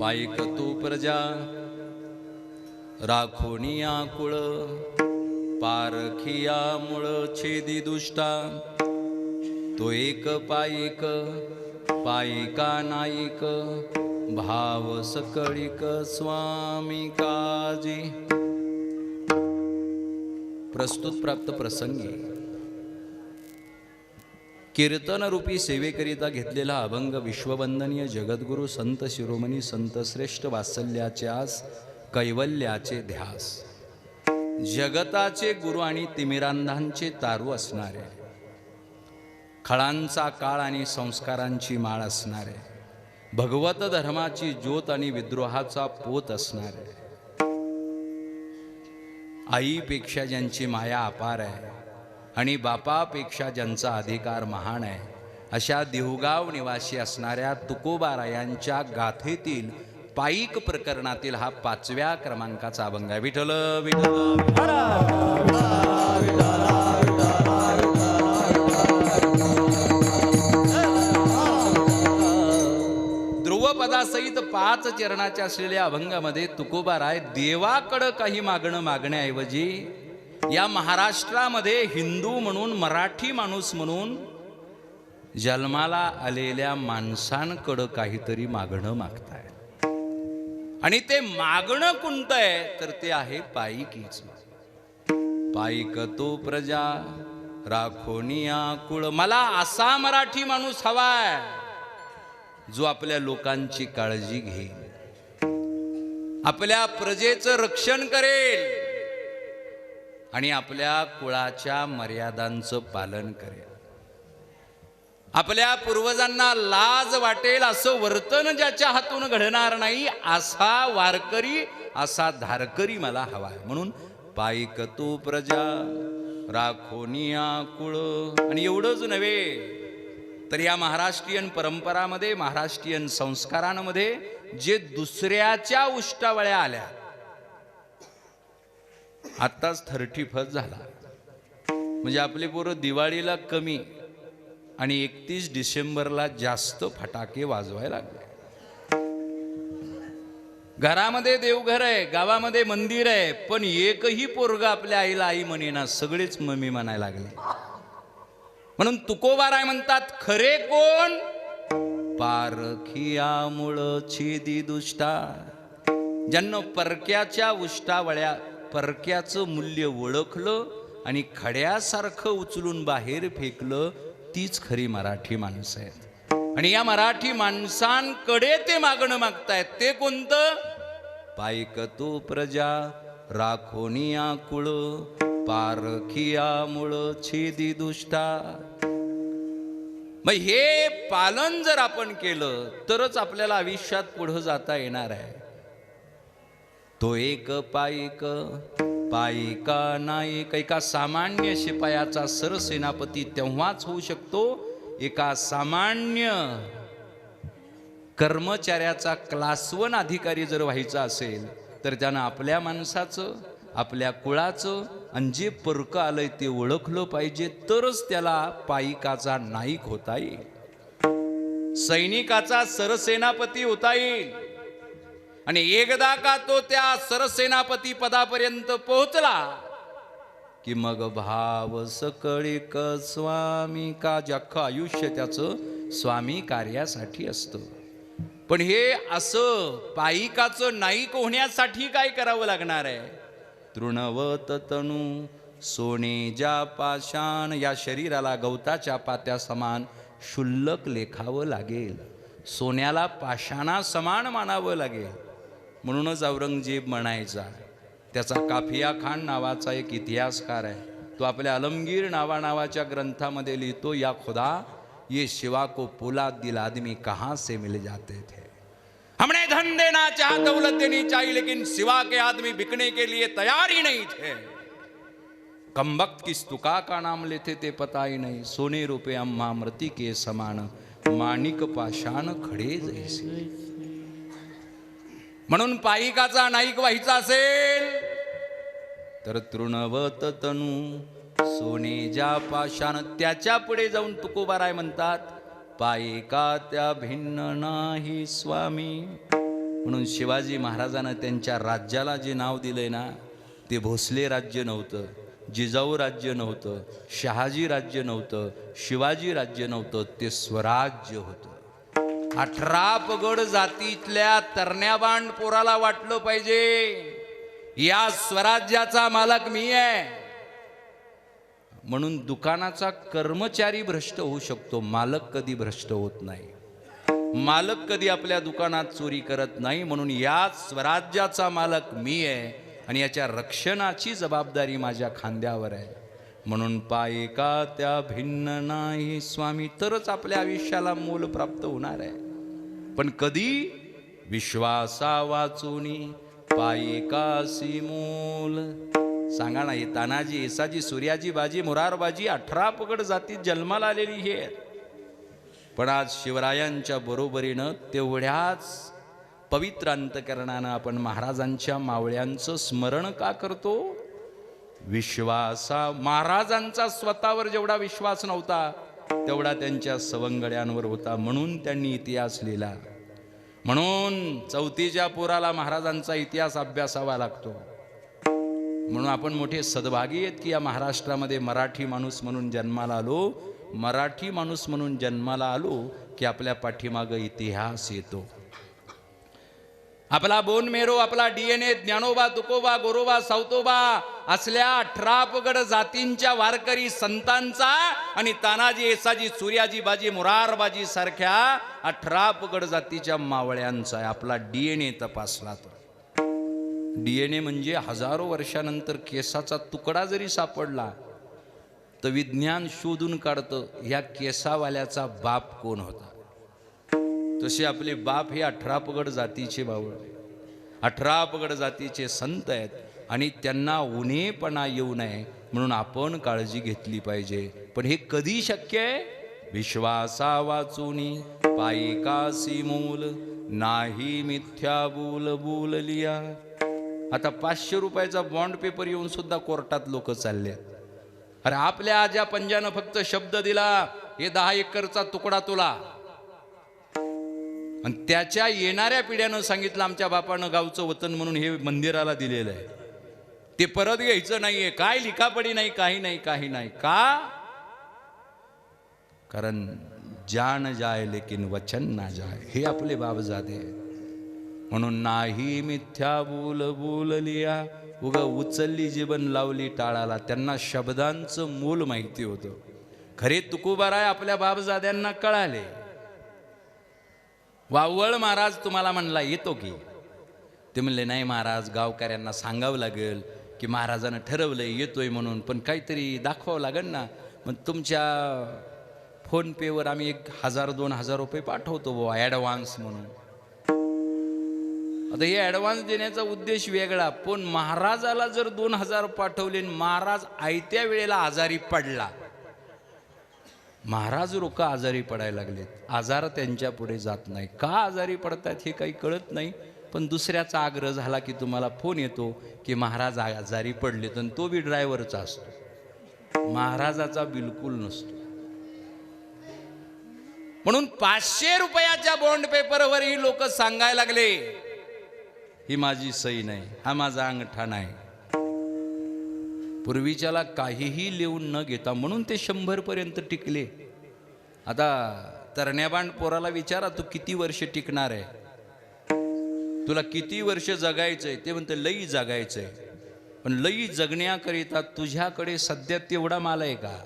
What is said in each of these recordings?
पाईक तू प्रजा राखोनिया कुळ पारखिया मूळ छेदी दुष्टा तो एक पाईक पाईका नाईक भाव सकळिक स्वामी काजी। प्रस्तुत प्राप्त प्रसंगी कीर्तन रूपी सेवेकरिता घेतलेला अभंग विश्ववंदनीय जगद्गुरु संत शिरोमणी संत श्रेष्ठ वात्सल्याचे आस कैवल्याचे ध्यास जगताचे गुरु आणि तिमिरांधांचे तारू असणारे खळांचा काळ आणि संस्कारांची माळ असणारे भगवत धर्माची ज्योत आणि विद्रोहाचा पोत असणारे आईपेक्षा ज्यांची माया अपार आहे आणि बापापेक्षा ज्यांचा अधिकार महान आहे अशा देहुगाव निवासी असणाऱ्या तुकोबारायांच्या गाथेतील पाईक प्रकरणातील हा 5व्या क्रमांकाचा अभंग आहे। विठ्ठल विठ्ठल ध्रुवपदासहित 5 चरणाच्या असलेल्या अभंगामध्ये तुकोबाराय देवाकडे काही मागण्याऐवजी या महाराष्ट्रामध्ये हिंदू म्हणून मराठी माणूस म्हणून जन्माला आलेल्या माणसांकडे काहीतरी मागताय आणि ते मागणं कोणतं आहे तर ते आहे पाईकीच। पाईक तो प्रजा राखोनिया कुळ। मला असा मराठी माणूस हवाय जो आपल्या लोकांची काळजी घेईल आपल्या प्रजेचं रक्षण करेल आणि आपल्या कुळाच्या मर्यादांचं पालन करेल आपल्या पूर्वजांना लाज वाटेल असं वर्तन ज्याच्या हातून घडणार नाही असा वारकरी असा धारकरी मला हवाय। म्हणून पाईक तू प्रजा राखोनिया कुळ। आणि एवढंच नव्हे तर या महाराष्ट्रीयन परंपरामध्ये महाराष्ट्रीयन संस्कारांमध्ये जे दुसऱ्याच्या उष्टावळ्या आल्या आत्ताच 31 झाला म्हणजे आपले पोरं दिवाळीला कमी आणि 31 डिसेंबरला जास्त फटाके वाजवायला लागले। घरामध्ये देवघर आहे गावामध्ये मंदिर आहे पण एकही पोरगा आपल्या आईला आई म्हणेना सगळेच मम्मी म्हणायला लागले। म्हणून तुकोबाराय म्हणतात खरे कोण पारखिया मूळ छेदी दुष्टा। ज्यांना परक्याच्या उष्टावळ्या परक्याचं मूल्य ओळखलं आणि खड्यासारखं उचलून बाहेर फेकलं तीच खरी मराठी माणसं आहेत। आणि या मराठी माणसांकडे ते मागतायत ते कोणतं पाईक तो प्रजा राखोनिया कुळ पारखिया मूळ छेदी दुष्टा। मग हे पालन जर आपण केलं तरच आपल्याला आयुष्यात पुढे जाता येणार आहे। तो एक पाईक पाईका नाईक। एका सामान्य शिपायाचा सरसेनापती तेव्हाच होऊ शकतो एका सामान्य कर्मचाऱ्याचा क्लास 1 अधिकारी जर व्हायचा असेल तर त्यानं आपल्या माणसाचं आपल्या कुळाचं आणि जे परक आलंय ते ओळखलं पाहिजे तरच त्याला पाईकाचा नाईक होता येईल सैनिकाचा सरसेनापती होता येईल। आणि एकदा का तो त्या सरसेनापती पदापर्यंत पोहोचला की मग भाव सकळिक स्वामी का अख्खं आयुष्य त्याचं स्वामी कार्यासाठी असतं। पण हे असं पाईकाचं नाईक होण्यासाठी काय करावं लागणार आहे तृणवत तनू सोनेजा पाषाण। या शरीराला गवताच्या पात्या समान शुल्लक लेखावं लागेल सोन्याला पाषाणा समान मानावं लागेल। म्हणूनच औरंगजेब म्हणायचा त्याचा काफिया खान नावाचा एक इतिहासकार आहे तो आपल्या अलमगीर नावाच्या ग्रंथामध्ये लिहितो या खुदा ये शिवा को पोलाद दिल आदमी कहां से मिल जाते थे। हमने धन देना चाहा दौलत देनी चाहिए लेकिन सिवा के आदमी बिकने के लिए तैयार ही नहीं थे। कमबख्त किस तुका का नाम लेते थे पता ही नहीं सोने रुपये अम्मा मृति के समान माणिक पाषाण खडे जैसे। म्हणून पाईकाचा नाईक व्हायचा असेल तर तृणवत तनू सोनेजा पाषाण। त्याच्या पुढे जाऊन तुकोबाराय म्हणतात पाईका त्या भिन्न नाही स्वामी। म्हणून शिवाजी महाराजांना त्यांच्या राज्याला जे नाव दिलंय ना, ते भोसले राज्य नव्हतं, जिजाऊ राज्य नव्हतं, शहाजी राज्य नव्हतं, शिवाजी राज्य नव्हतं, ते स्वराज्य होतं. 18 पगड जातीतल्या तरण्याबाण पोराला वाटलं पाहिजे या स्वराज्याचा मालक मी आहे. म्हणून दुकानाचा कर्मचारी भ्रष्ट होऊ शकतो, मालक कधी भ्रष्ट होत नाही. मालक कधी आपल्या दुकानात चोरी करत नाही. म्हणून या स्वराज्याचा मालक मी आहे आणि याच्या रक्षणाची जबाबदारी माझ्या खांद्यावर आहे. म्हणून पाये का त्या भिन्न नाही स्वामी, तरच आपल्या आयुष्याला मोल प्राप्त होणार आहे. पण कधी? विश्वासा वाचूनी पाये कासी मोल. सांगा ना, हे तानाजी, येसाजी, सूर्याजी, बाजी, मुरारबाजी 18 पगड जातीत जन्माला आलेली हे, पण आज शिवरायांच्या बरोबरीनं तेवढ्याच पवित्र अंतकरणानं आपण महाराजांच्या मावळ्यांचं स्मरण का करतो? विश्वासा. महाराजांचा स्वतःवर जेवढा विश्वास नव्हता तेवढा त्यांच्या सवंगड्यांवर होता, म्हणून त्यांनी इतिहास लिहिला. म्हणून 4थीच्या पोराला महाराजांचा इतिहास अभ्यासावा लागतो. म्हणून आपण मोठे सद्भागी आहेत की या महाराष्ट्रामध्ये मराठी माणूस म्हणून जन्माला आलो. मराठी माणूस म्हणून जन्माला आलो की आपल्या पाठीमागं इतिहास येतो. आपला बोन मेरो, आपला DNA, ज्ञानोबा, तुकोबा, गोरोबा, सावतोबा असल्या 18 पगड जातींच्या वारकरी संतांचा आणि तानाजी, येसाजी, सूर्याजी, बाजी, मुरारबाजी सारख्या 18 पगड जातीच्या मावळ्यांचा आहे. आपला DNA तपासला तर DNA म्हणजे हजारो वर्षानंतर केसाचा तुकडा जरी सापडला तर विज्ञान शोधून काढतं ह्या केसावाल्याचा बाप कोण होता. तसे आपले बाप हे 18 पगड जातीचे बावळ, 18 पगड जातीचे संत आहेत आणि त्यांना उणेपणा येऊ नये म्हणून आपण काळजी घेतली पाहिजे. पण हे कधी शक्य आहे? विश्वासा वाचूनी पाये कासी मोल, नाही मिथ्या बोल बोललिया. आता 500 रुपयाचा बॉन्ड पेपर येऊन सुद्धा कोर्टात लोक चालले. अरे आपल्या आज्या पंजानं फक्त शब्द दिला, हे 10 एकरचा तुकडा तुला, आणि त्याच्या येणाऱ्या पिढ्यानं सांगितलं आमच्या बापानं गावचं वतन म्हणून हे मंदिराला दिलेलं आहे, ते परत घ्यायचं नाहीये. काय लिखापडी नाही, काही नाही, काही नाही. का? कारण जान जाय लेकिन वचन ना जाय, हे आपले बाबजादे. म्हणून नाही मिथ्या बोल बोललिया. उगा उचलली जीवन लावली टाळाला. त्यांना शब्दांचं मोल माहिती होतं. खरे तुकोबाराय आपल्या बाबजाद्यांना कळाले. वावळ महाराज तुम्हाला म्हणला येतो की? ते म्हणले नाही महाराज, गावकऱ्यांना सांगावं लागेल की महाराजानं ठरवलंय येतोय म्हणून, पण काहीतरी दाखवावं लागेल ना. मग तुमच्या फोन पेवर आम्ही 1000-2000 रुपये पाठवतो बुवा ॲडव्हान्स म्हणून. आता हे ॲडव्हान्स देण्याचा उद्देश वेगळा, पण महाराजाला जर 2000 पाठवले, महाराज आयत्या वेळेला आजारी पडला, महाराज लोक आजारी पडायला लागलेत, आजार त्यांच्या पुढे जात नाही. का आजारी पडतात हे काही कळत नाही. पण दुसऱ्याचा आग्रह झाला की तुम्हाला फोन येतो की महाराज आजारी पडले, तर तो बी ड्रायव्हरचा असतो, महाराजाचा बिलकुल नसतो. म्हणून 500 रुपयाच्या बॉन्ड पेपरवर ही लोक सांगायला लागले ही माझी सही नाही, हा माझा अंगठा नाही. पूर्वीच्याला काहीही लिहून न घेता म्हणून ते 100 पर्यंत टिकले. आता तरण्याबाण पोराला विचारा तू किती वर्ष टिकणार आहे, तुला किती वर्ष जगायचंय? ते म्हणते लई जगायचंय. पण लई जगण्याकरिता तुझ्याकडे सध्या तेवढा माल आहे का?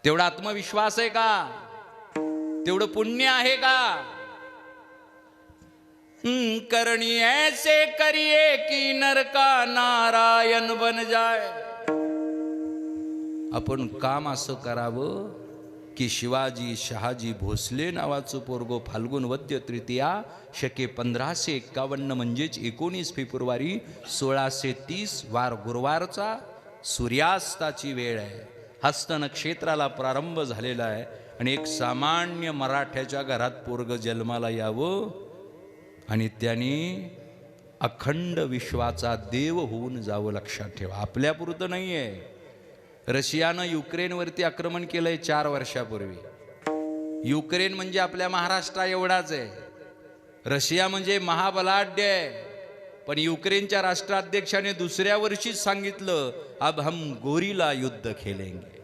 तेवढा आत्मविश्वास आहे का? तेवढं पुण्य आहे का? करणी ऐसे करिए की नर का नारायण बन जाय. आपण काम असं करावं की शिवाजी शहाजी भोसले नावाचं पोरगो फाल्गुन वद्य तृतीया शके 1551 म्हणजेच 19 फेब्रुवारी 1630 वार गुरुवारचा सूर्यास्ताची वेळ आहे. हस्त नक्षत्राला प्रारंभ झालेला आहे आणि एक सामान्य मराठ्याच्या घरात पोरग जन्माला यावं आणि त्यांनी अखंड विश्वाचा देव होऊन जावं. लक्षात ठेवा, आपल्यापुरतं नाही आहे. रशियानं युक्रेनवरती आक्रमण केलंय 4 वर्षापूर्वी. युक्रेन म्हणजे आपल्या महाराष्ट्रा एवढाच आहे. रशिया म्हणजे महाबलाढ्य आहे, पण युक्रेनच्या राष्ट्राध्यक्षाने दुसऱ्या वर्षीच सांगितलं, अब हम गोरिला युद्ध खेलेंगे.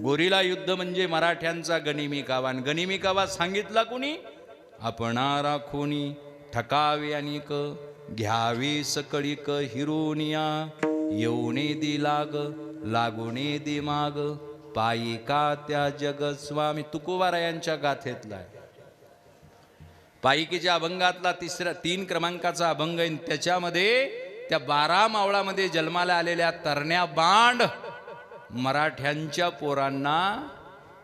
गोरिला युद्ध म्हणजे मराठ्यांचा गनिमी कावा. गनिमी कावा सांगितला कोणी? आपणा राखोनी ठकावे अनिक, घ्यावे सकळीक हिरोनिया, येऊने दि लाग लागुने दि माग, पायी का त्या जग स्वामी. तुकोबारायांच्या गाथेतला आहे. पायिकीच्या अभंगातला 3 क्रमांकाचा अभंग आहे. त्याच्यामध्ये त्या 12 मावळामध्ये जन्माला आलेल्या तरण्या बांड मराठ्यांच्या पोरांना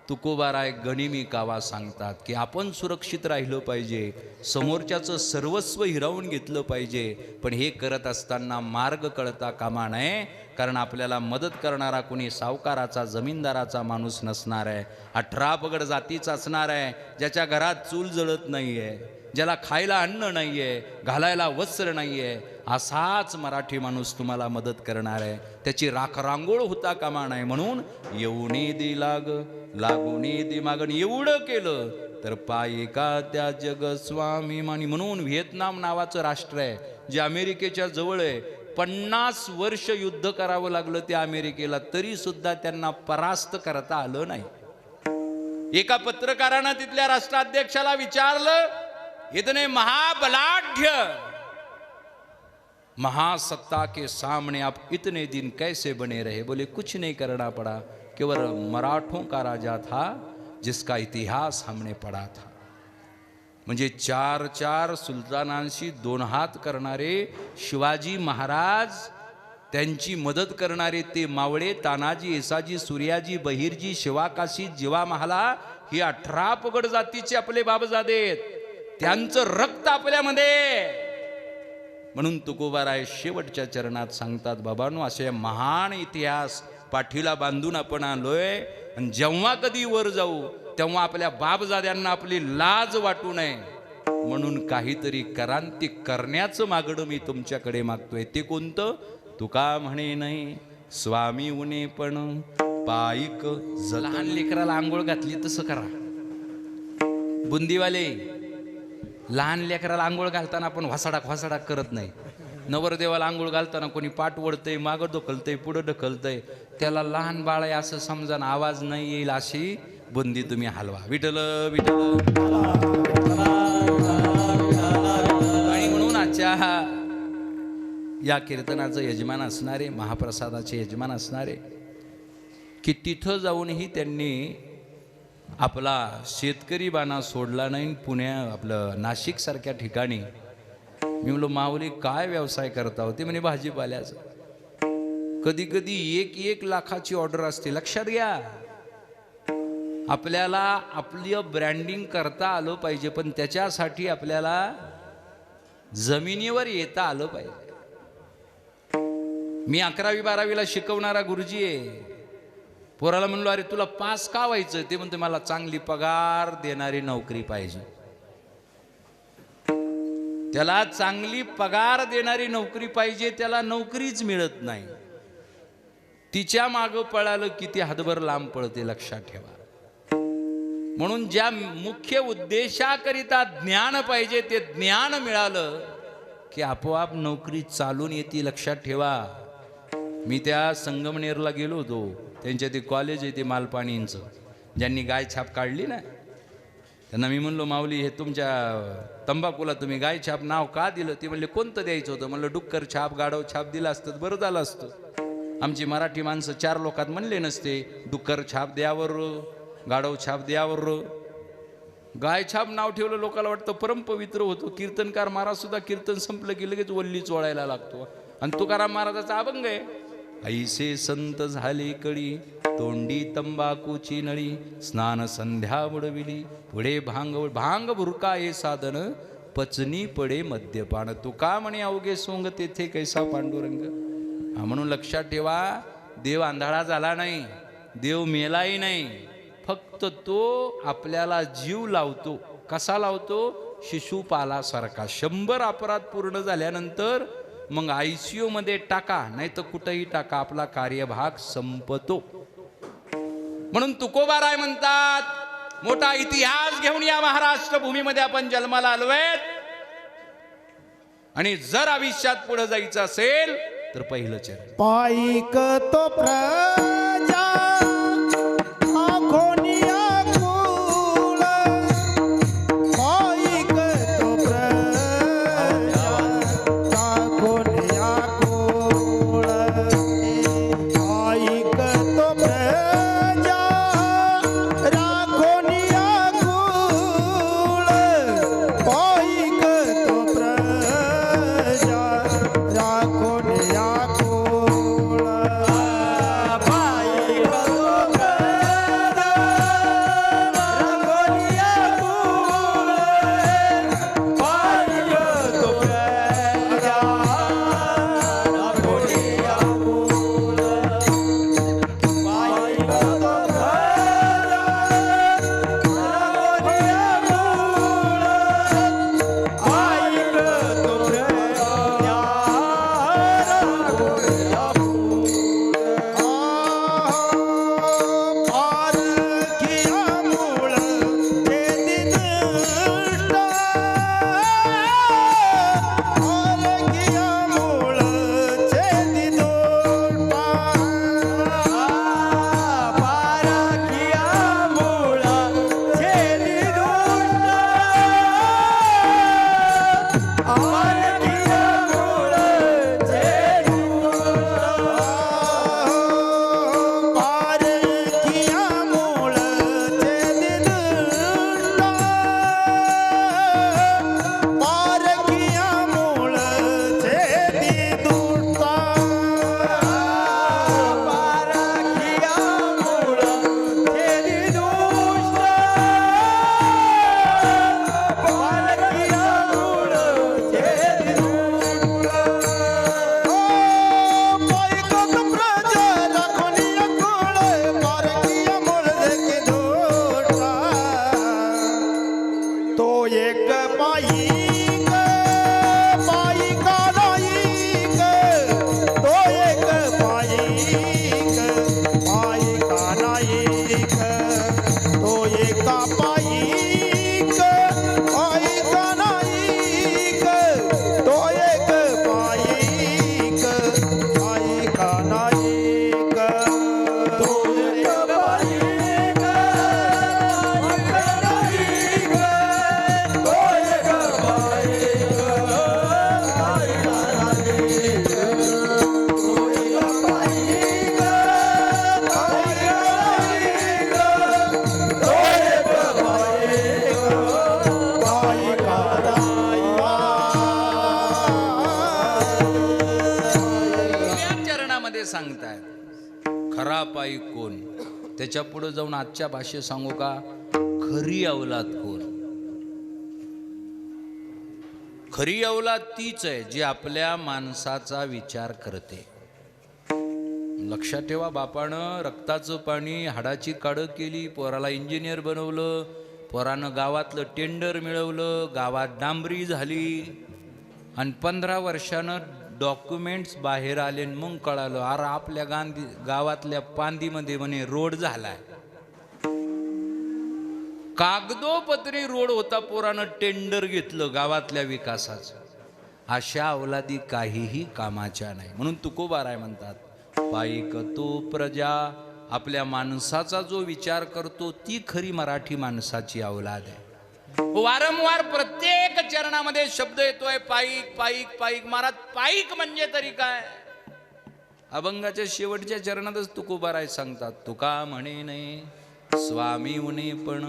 तुकोबाराय गनिमी कावा सांगतात की आपण सुरक्षित राहिलं पाहिजे, समोरच्याचं सर्वस्व हिरावून घेतलं पाहिजे. पण हे करत असताना मार्ग कळता कामा नये, कारण आपल्याला मदत करणारा कोणी सावकाराचा जमीनदाराचा माणूस नसणार आहे. 18 पगड जातीचा असणार आहे, ज्याच्या घरात चूल जळत नाही आहे, ज्याला खायला अन्न नाही आहे, घालायला वस्त्र नाही आहे, असाच मराठी माणूस तुम्हाला मदत करणार आहे. त्याची राखरांगोळ होता कामा नये. म्हणून येऊने दि लाग लागुने दि मागण. एवढं केलं तर पायी का त्या जग स्वामी मानी. म्हणून व्हिएतनाम नावाचं राष्ट्र आहे जे अमेरिकेच्या जवळ आहे. 50 वर्ष युद्ध करावं लागलं त्या अमेरिकेला, तरी सुद्धा त्यांना परास्त करता आलं नाही. एका पत्रकारानं तिथल्या राष्ट्राध्यक्षाला विचारलं, इतने महाबलाढ्य महासत्ता के सामने आप इतने दिन कैसे बने रहे? बोले कुछ नहीं करना पड़ा, केवल मराठों का राजा था जिसका इतिहास हमने पढ़ा था. म्हणजे 4 सुलतानांशी 2 हात करणारे शिवाजी महाराज, त्यांची मदत करणारे ते मावळे तानाजी, येसाजी, सूर्याजी, बहिर्जी, शिवाकाशी, जीवा महाला ही 18 पगड जातीचे आपले बाबजादे आहेत. त्यांचं रक्त आपल्यामध्ये. म्हणून तुकोबाराय शेवटच्या चरणात सांगतात, बाबांनो, असे महान इतिहास पाठीला बांधून आपण आलोय, आणि जेव्हा कधी वर जाऊ तेव्हा आपल्या बापजाद्यांना आपली लाज वाटू नये, म्हणून काहीतरी क्रांती करण्याचं मागणं मी तुमच्याकडे मागतोय. ते कोणतं? तुका म्हणे नाही स्वामी उने पण पायिक. लहान लेकराला आंघोळ घातली तसं करा. बुंदीवाले लहान लेकराला आंघोळ घालताना आपण वासाडाक करत नाही. नवरदेवाला आंघोळ घालताना कोणी पाठ वळतंय, मागं ढकलतंय, पुढं ढकलतंय. त्याला लहान बाळ आहे असं समजा, आवाज नाही येईल अशी बुंदी तुम्ही हलवा. विठ्ठल विठ्ठल. आणि म्हणून आजच्या या कीर्तनाचं यजमान असणारे, महाप्रसादाचे यजमान असणारे, की तिथं जाऊनही त्यांनी आपला शेतकरी बाणा सोडला नाही. आपलं नाशिक सारख्या ठिकाणी मी म्हणलो, माऊली काय व्यवसाय करता होते? म्हणे भाजीपाल्याचं. कधी कधी 1 लाखाची ऑर्डर असते. लक्षात घ्या, आपल्याला आपलं ब्रँडिंग करता आलं पाहिजे, पण त्याच्यासाठी आपल्याला जमिनीवर येता आलं पाहिजे. मी 11वी 12वीला शिकवणारा गुरुजी आहे. पोराला म्हणलो, अरे तुला पास का व्हायचं? ते म्हणते, मला चांगली पगार देणारी नोकरी पाहिजे. त्याला चांगली पगार देणारी नोकरी पाहिजे, त्याला नोकरीच मिळत नाही. तिच्या मागं पळालं की ती हातभर लांब पळते, लक्षात ठेवा. म्हणून ज्या मुख्य उद्देशाकरिता ज्ञान पाहिजे ते ज्ञान मिळालं की आपोआप नोकरी चालून येते, लक्षात ठेवा. मी त्या संगमनेरला गेलो होतो, त्यांच्या ते कॉलेज आहे ते मालपाणींचं, ज्यांनी गाय छाप काढली ना, त्यांना मी म्हणलो, माऊली हे तुमच्या तंबाखूला तुम्ही गाय छाप नाव का दिलं? ते म्हणले, कोणतं द्यायचं होतं? म्हणलं, डुक्कर छाप, गाढव छाप दिलं असतं बरं झालं असतं. आमची मराठी माणसं 4 लोकात म्हणले नसते, डुक्कर छाप द्यावर, गाढव छाप द्यावर. गाय छाप नाव ठेवलं, लोकांना वाटतं परमपवित्र होतो. कीर्तनकार महाराज सुद्धा कीर्तन संपलं की लगेच वल्ली चोळायला लागतो. आणि तुकाराम महाराजाचा अभंग आहे, ऐसे संत झाले कळी, तोंडी तंबाखूची नळी, स्नान संध्या बुडविली, पुढे भांग भुरका हे साधन, पचनी पडे मद्यपान. तुका म्हणे अवघे सोंग तेथे कैसा पांडुरंग. म्हणून लक्षात ठेवा, देव आंधळा झाला नाही, देव मेलाही नाही. फक्त तो आपल्याला जीव लावतो. कसा लावतो? शिशुपालासारखा. 100 अपराध पूर्ण झाल्यानंतर मग ICU मध्ये टाका, नाही तर कुठेही टाका, आपला कार्यभाग संपतो. म्हणून तुकोबाराय म्हणतात, मोठा इतिहास घेऊन या महाराष्ट्र भूमीमध्ये आपण जन्माला आलोय. आणि जर आयुष्यात पुढे जायचं असेल तर पहिलं चरण पाईक तो प्रजा आखोनिया कुळ पाईक तो प्रजा आखोनिया कुळ पाईक तो प्रजा राखोनिया कुळ पाईक तो प्रजा राखोनिया कुळ पाईक तो प्रजा राखोनिया कुळ पाईक तो प्रजा राखोनिया कुळ पाईक तो सांगतायत खरा पायी कोण, त्याच्या पुढे जाऊन आजच्या भाषेत सांगू का, खरी अवलाद कोण. खरी अवलाद तीच आहे जी आपल्या माणसाचा विचार करते. लक्षात ठेवा, बापानं रक्ताचं पाणी हाडाची काढं केली, पोराला इंजिनियर बनवलं, पोरानं गावातलं टेंडर मिळवलं, गावात डांबरी झाली आणि 15 वर्षानं डॉक्युमेंट्स बाहेर आले. मग कळालं अरे आपल्या गावातल्या पांदीमध्ये म्हणे रोड झालाय. कागदोपत्री रोड होता, पोरानं टेंडर घेतलं गावातल्या विकासाचं. अशा अवलादी काहीही कामाच्या नाही. म्हणून तुकोबाराय म्हणतात, पाईक तो प्रजा, आपल्या माणसाचा जो विचार करतो ती खरी मराठी माणसाची अवलाद आहे. वारंवार प्रत्येक चरणामध्ये शब्द येतोय पाईक पाईक पाईक. महाराज पाईक म्हणजे तरी काय. अभंगाच्या शेवटच्या चरणातच तुकोबाराय सांगतात, तुका म्हणे नाही स्वामी उणे पण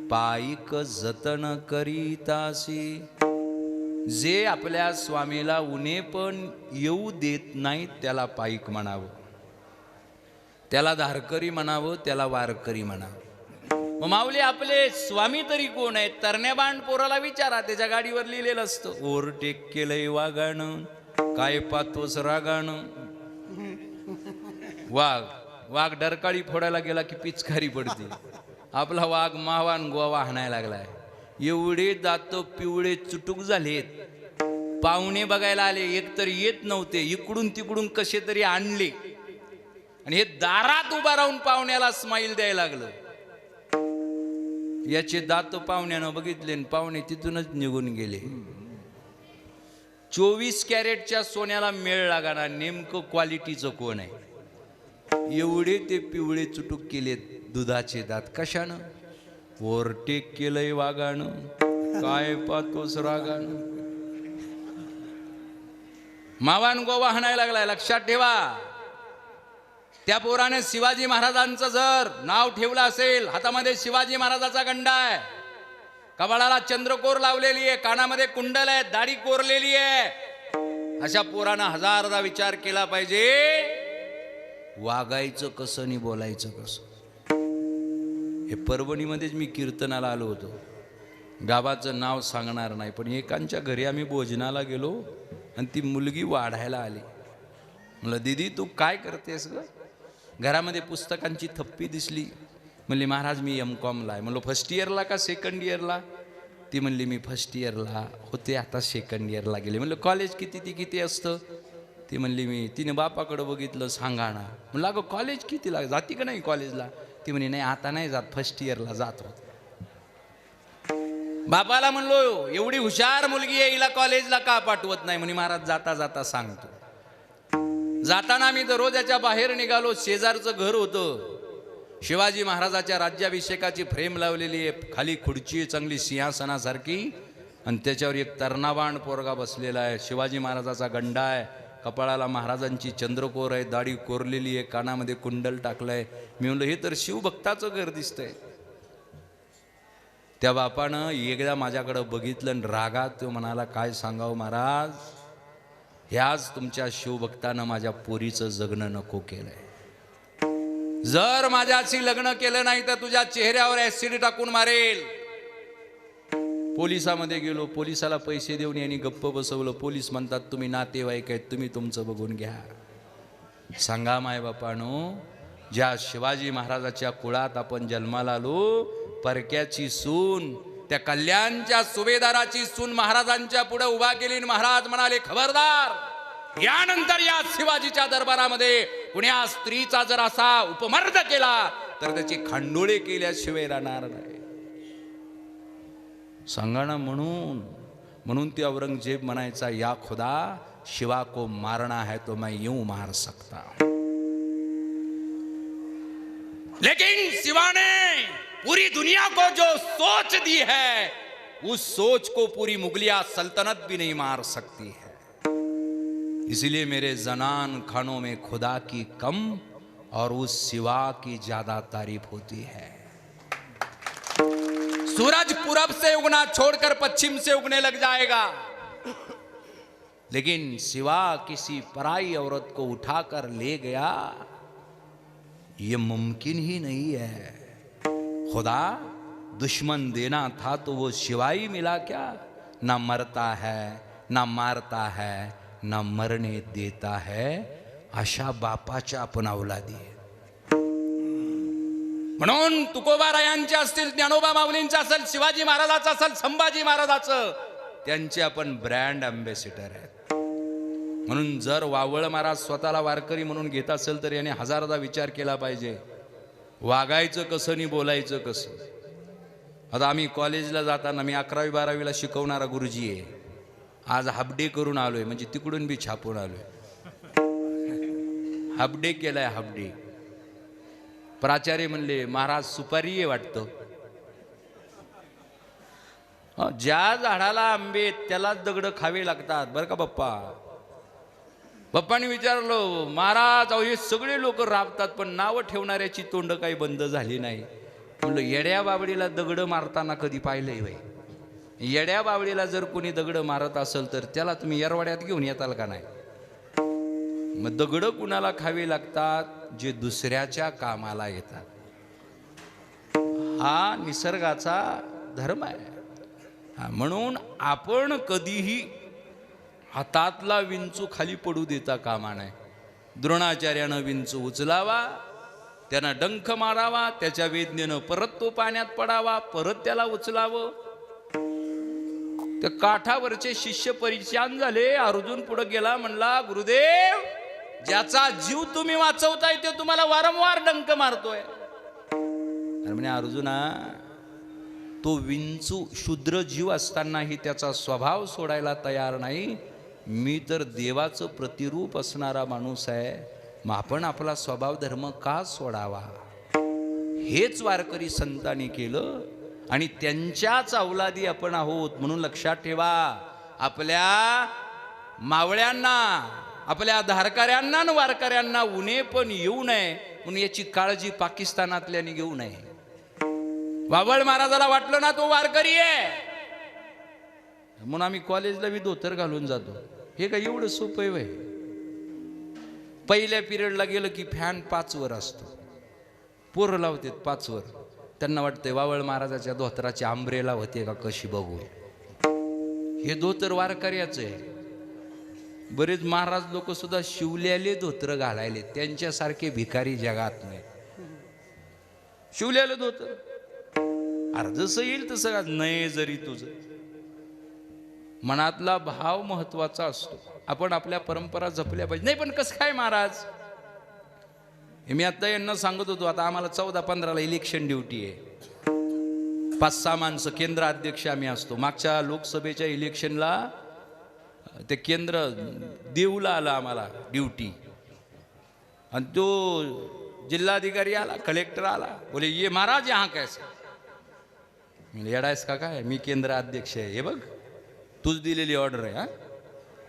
पाईक जतन करीतासी. जे आपल्या स्वामीला उणे पण येऊ देत नाहीत त्याला पाईक म्हणावं, त्याला धारकरी म्हणावं, त्याला वारकरी म्हणावं. मग माऊली आपले स्वामी तरी कोण आहेत. तरण्याबाण पोराला विचारा, त्याच्या गाडीवर लिहिलेलं असतं, ओव्हरटेक केलंय वागाणं, काय पाहतोस रागाणं. वाघ डरकाळी फोडायला गेला की पिचकारी पडते. आपला वाघ मावान गोवा हाणायला लागलाय. एवढे दात पिवळे चुटूक झालेत. पाहुणे बघायला आले, एकतर येत नव्हते, इकडून तिकडून कसे तरी आणले आणि हे दारात उभा राहून पाहुण्याला स्माईल द्यायला लागलं. याचे दात पाहुण्यानं बघितले आणि पाहुणे तिथूनच निघून गेले. 24 कॅरेटच्या सोन्याला मेळ लागाना, नेमकं क्वालिटीचं कोण आहे? एवढे ते पिवळे चुटूक केलेत दुधाचे दात, कशानं? ओव्हरटेक केलंय वागानं, काय पाहतोस रागानं. मावान गोवा हाणायला लागलाय, लक्षात ठेवा. त्या पोराने शिवाजी महाराजांचं जर नाव ठेवलं असेल, हातामध्ये शिवाजी महाराजाचा गंडा आहे, कपाळाला चंद्रकोर लावलेली आहे, कानामध्ये कुंडल आहे, दाढी कोरलेली आहे, अशा पोरानं हजारदा विचार केला पाहिजे, वागायचं कसं आणि बोलायचं कसं. हे परभणीमध्येच मी कीर्तनाला आलो होतो, गावाचं नाव सांगणार नाही, पण एकांच्या घरी आम्ही भोजनाला गेलो आणि ती मुलगी वाढायला आली. म्हणलं दीदी तू काय करतेस ग? घरामध्ये पुस्तकांची थप्पी दिसली. म्हणली महाराज मी MCOMला आहे. म्हणलो फर्स्ट इयरला का सेकंड इयरला? ती म्हणली मी फर्स्ट इयरला होते, आता सेकंड इयरला गेले. म्हणलं कॉलेज किती असतं? ती म्हणली तिने बापाकडं बघितलं, सांगा ना. म्हणलं अगं कॉलेज कितीला जाती का नाही कॉलेजला? ती म्हणे नाही आता नाही जात, फर्स्ट इयरला जात होत. बापाला म्हणलो एवढी हुशार मुलगी आहे, हिला कॉलेजला का पाठवत नाही? म्हणे महाराज जाता जाता सांगतो. जाताना आम्ही दररोजाच्या बाहेर निघालो, शेजारचं घर होतं, शिवाजी महाराजाच्या राज्याभिषेकाची फ्रेम लावलेली आहे, खाली खुर्ची आहे चांगली सिंहासनासारखी, आणि त्याच्यावर एक तर्नाबाण पोरगा बसलेला आहे, शिवाजी महाराजाचा गंडा आहे, कपाळाला महाराजांची चंद्रकोर आहे, दाढी कोरलेली आहे, कानामध्ये कुंडल टाकलंय. मी म्हणलं हे तर शिवभक्ताचं घर दिसतंय. त्या बापानं एकदा माझ्याकडं बघितलं आणि रागात तो म्हणाला काय सांगावं महाराज, ह्याच तुमच्या शिवभक्तानं माझ्या पोरीचं जगणं नको केलंय. जर माझ्याशी लग्न केलं नाही तर तुझ्या चेहऱ्यावर ऍसिड टाकून मारेल. पोलिसामध्ये गेलो, पोलिसाला पैसे देऊन यांनी गप्प बसवलं. पोलीस म्हणतात तुम्ही नातेवाईक आहेत, तुम्ही तुमचं बघून घ्या. सांगा माय बापानो, ज्या शिवाजी महाराजाच्या कुळात आपण जन्माला आलो, परक्याची सून, त्या कल्याणच्या सुभेदाराची सून महाराजांच्या पुढे उभा केली. महाराज म्हणाले खबरदार, यानंतर या शिवाजीच्या दरबारामध्ये कुण्या स्त्रीचा जर असा उपमर्द केला तर त्याची खांडोळे केल्याशिवाय राहणार नाही. सांगा ना. म्हणून ते औरंगजेब म्हणायचा या खुदा, शिवा को मारना है तो मैं यूं मार सकता, लेकिन शिवा ने पूरी दुनिया को जो सोच दी है, उस सोच को पूरी मुगलिया सल्तनत भी नहीं मार सकती है. इसलिए मेरे जनान खानों में खुदा की कम और उस सिवा की ज्यादा तारीफ होती है. सूरज पूरब से उगना छोड़कर पश्चिम से उगने लग जाएगा, लेकिन सिवा किसी पराई औरत को उठाकर ले गया, ये मुमकिन ही नहीं है. खुदा दुश्मन देना था तो वो शिवाई मिला क्या? ना मरता है, ना मारता है, ना मरने देता है. अशा बापाच्या आपण औलादी आहे. म्हणून तुकोबारायांचे असतील, ज्ञानोबा माऊलींचं असेल, शिवाजी महाराजाचं असेल, संभाजी महाराजाचं, त्यांचे आपण ब्रँड अँबॅसिडर आहेत. म्हणून जर वावळ महाराज स्वतःला वारकरी म्हणून घेत असेल तर याने हजारदा विचार केला पाहिजे, वागायचं कसं आणि बोलायचं कसं. आता आम्ही कॉलेजला जाताना, मी 11वी 12वीला शिकवणारा गुरुजी आहे, आज हाफ डे करून आलोय, म्हणजे तिकडून बी छापून आलोय. हाफ डे केलाय, हाफ डे. प्राचार्य म्हणले महाराज सुपारी आहे वाटतं. ज्या झाडाला आंबे त्यालाच दगड खावे लागतात बरं का बाप्पा. बाप्पाने विचारलं महाराज अहो हे सगळे लोक राबतात पण नावं ठेवणाऱ्याची तोंड काही बंद झाली नाही. म्हणलं येड्या बाबडीला दगड मारताना कधी पाहिलंय बाई? येड्या बावडीला जर कोणी दगड मारत असेल तर त्याला तुम्ही येरवाड्यात घेऊन येताल का नाही? मग दगड कुणाला खावी लागतात? जे दुसऱ्याच्या कामाला येतात. हा निसर्गाचा धर्म आहे. म्हणून आपण कधीही हातातला विंचू खाली पडू देता कामा नये. द्रोणाचार्यानं विंचू उचलावा, त्यानं डंख मारावा, त्याच्या वेदनेनं परत तो पाण्यात पडावा, परत त्याला उचलावं. त्या काठावरचे शिष्य परेशान झाले. अर्जुन पुढे गेला, म्हणला गुरुदेव ज्याचा जीव तुम्ही वाचवताय ते तुम्हाला वारंवार डंक मारतोय. अरे म्हणे अर्जुना, तो विंचू शूद्र जीव असतानाही त्याचा स्वभाव सोडायला तयार नाही. मी तर देवाचं प्रतिरूप असणारा माणूस आहे, मग आपण आपला स्वभाव धर्म का सोडावा? हेच वारकरी संतांनी केलं आणि त्यांच्याच अवलादी आपण आहोत. म्हणून लक्षात ठेवा, आपल्या मावळ्यांना, आपल्या धारकऱ्यांना आणि वारकऱ्यांना उणे पण येऊ नये म्हणून याची काळजी पाकिस्तानातल्यानी घेऊ नये. वावळ महाराजाला वाटलं ना तो वारकरी आहे म्हणून आम्ही कॉलेजला बी धोतर घालून जातो. हे काय एवढं सोपं आहे? पहिल्या पिरियडला गेलं की फॅन 5 वर असतो, पोरं लावतात 5 वर. त्यांना वाटतंय वावळ महाराजाच्या धोतराची आंब्रेला होते का कशी बघू. हे धोतर वारकऱ्याचं आहे. बरेच महाराज लोक सुद्धा शिवलेले धोतर घालायले, त्यांच्यासारखे भिकारी जगात नाही. शिवलेलं धोतर अरे जसं येईल तसं नाही. जरी तुझं मनातला भाव महत्वाचा असतो. आपण आपल्या परंपरा जपल्या पाहिजे. नाही पण कसं काय महाराज, मी आता यांना सांगत होतो, आता आम्हाला 14-15ला इलेक्शन ड्युटी आहे. 5-6 माणसं केंद्र अध्यक्ष आम्ही असतो. मागच्या लोकसभेच्या इलेक्शनला ते केंद्र देऊला आला आम्हाला ड्युटी, आणि तो जिल्हाधिकारी आला, कलेक्टर आला, बोले ये महाराज यहाँ कैसे. म्हणजे येडायस का काय, मी केंद्र अध्यक्ष आहे, हे बघ तूच दिलेली ऑर्डर आहे. हा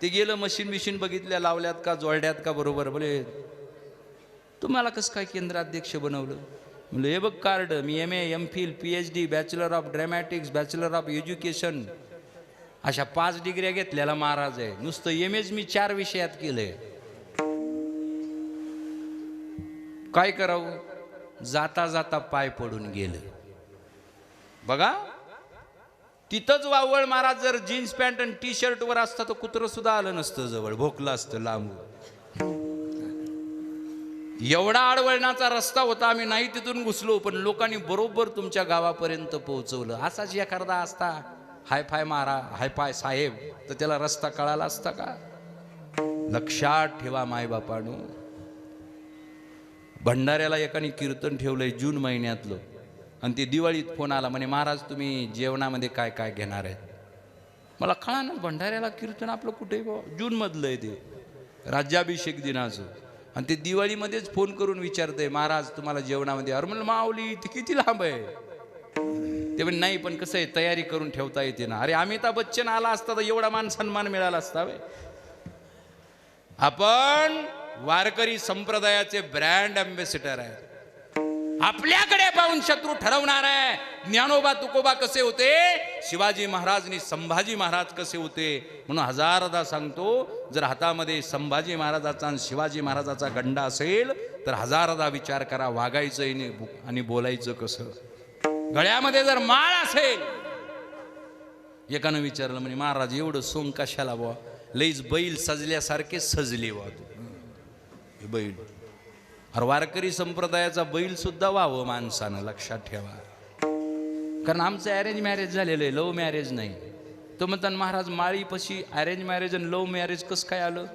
ते गेलं, मशीन बघितल्या, लावल्यात का जोडल्यात का बरोबर. बोले तुम्हाला कसं काय केंद्र अध्यक्ष बनवलं. म्हणजे हे बघ card, me MA MPhil PhD bachelor of dramatics, bachelor of education अशा 5 डिग्र्या घेतलेला महाराज आहे. नुसतं MAच मी 4 विषयात केलंय. काय करावं, जाता जाता पाय पडून गेलं. बघा तिथंच वावळ महाराज जर जीन्स पॅन्ट आणि T-शर्ट वर असता तर कुत्रं सुद्धा आलं नसतं जवळ, भोकलं असतं लांबून. एवढा आडवळणाचा रस्ता होता, आम्ही नाही तिथून घुसलो, पण लोकांनी बरोबर तुमच्या गावापर्यंत पोहोचवलं. असाच एखादा असता हायफाय साहेब तर त्याला रस्ता कळाला असता का. लक्षात ठेवा मायबापानो, भंडाऱ्याला एकाने कीर्तन ठेवलंय जून महिन्यातलं, आणि ते दिवाळीत फोन आला, म्हणे महाराज तुम्ही जेवणामध्ये काय काय घेणार आहे. मला कळा ना, भंडाऱ्याला कीर्तन आपलं कुठे जून मधलं आहे ते राज्याभिषेक दिनाचं, आणि ते दिवाळीमध्येच फोन करून विचारतंय महाराज तुम्हाला जेवणामध्ये. अरे म्हणलं माऊली ते किती लांब आहे. ते पण नाही, पण कसं आहे तयारी करून ठेवता येते ना. अरे अमिताभ बच्चन आला असता तर एवढा मान सन्मान मिळाला असता. आपण वारकरी संप्रदायाचे ब्रँड अँबॅसेडर आहे. आपल्याकडे पाहून शत्रू ठरवणार आहे. ज्ञानोबा तुकोबा कसे होते, शिवाजी महाराजनी संभाजी महाराज कसे होते. म्हणून हजारदा सांगतो, जर हातामध्ये संभाजी महाराजाचा आणि शिवाजी महाराजाचा गंडा असेल तर हजारदा विचार करा वागायचं आणि बोलायचं कसं. गळ्यामध्ये जर माळ असेल, एकानं विचारलं म्हणे महाराज एवढं सोंग कशाला बुवा, लईच बैल सजल्यासारखे सजले बुवा तू बैल. अरे वारकरी संप्रदायाचा बैल सुद्धा व्हावं माणसानं, लक्षात ठेवा. कारण आमचं अरेंज मॅरेज झालेलं आहे, लव्ह मॅरेज नाही. तो म्हणतात महाराज माळीपाशी अरेंज मॅरेज आणि लव्ह मॅरेज कसं काय आलं.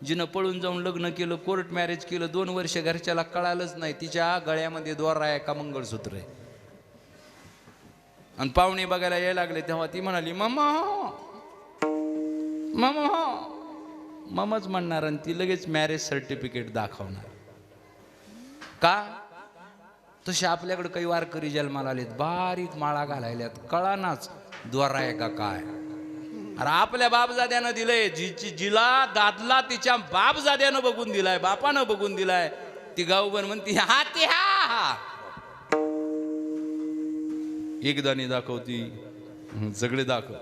जिनं पळून जाऊन लग्न केलं, कोर्ट मॅरेज केलं, 2 वर्ष घरच्याला कळालंच नाही तिच्या गळ्यामध्ये दोरा आहे का मंगळसूत्र आहे. आणि पाहुणे बघायला यायला लागले तेव्हा ती म्हणाली मामा मामा मामाच म्हणणार, आणि ती लगेच मॅरेज सर्टिफिकेट दाखवणार. का तसे आपल्याकडे काही वारकरी जन्माला आलेत, बारीक माळा घालायल्यात, कळानाच द्वारा आहे का काय. अरे आपल्या बापजाद्यानं दिलंय, जिला दादला तिच्या बापजाद्यानं बघून दिलाय, बापानं बघून दिलाय. ती गावबन म्हणती हा ते हा एकदा नाही दाखवती, सगळे दाखव.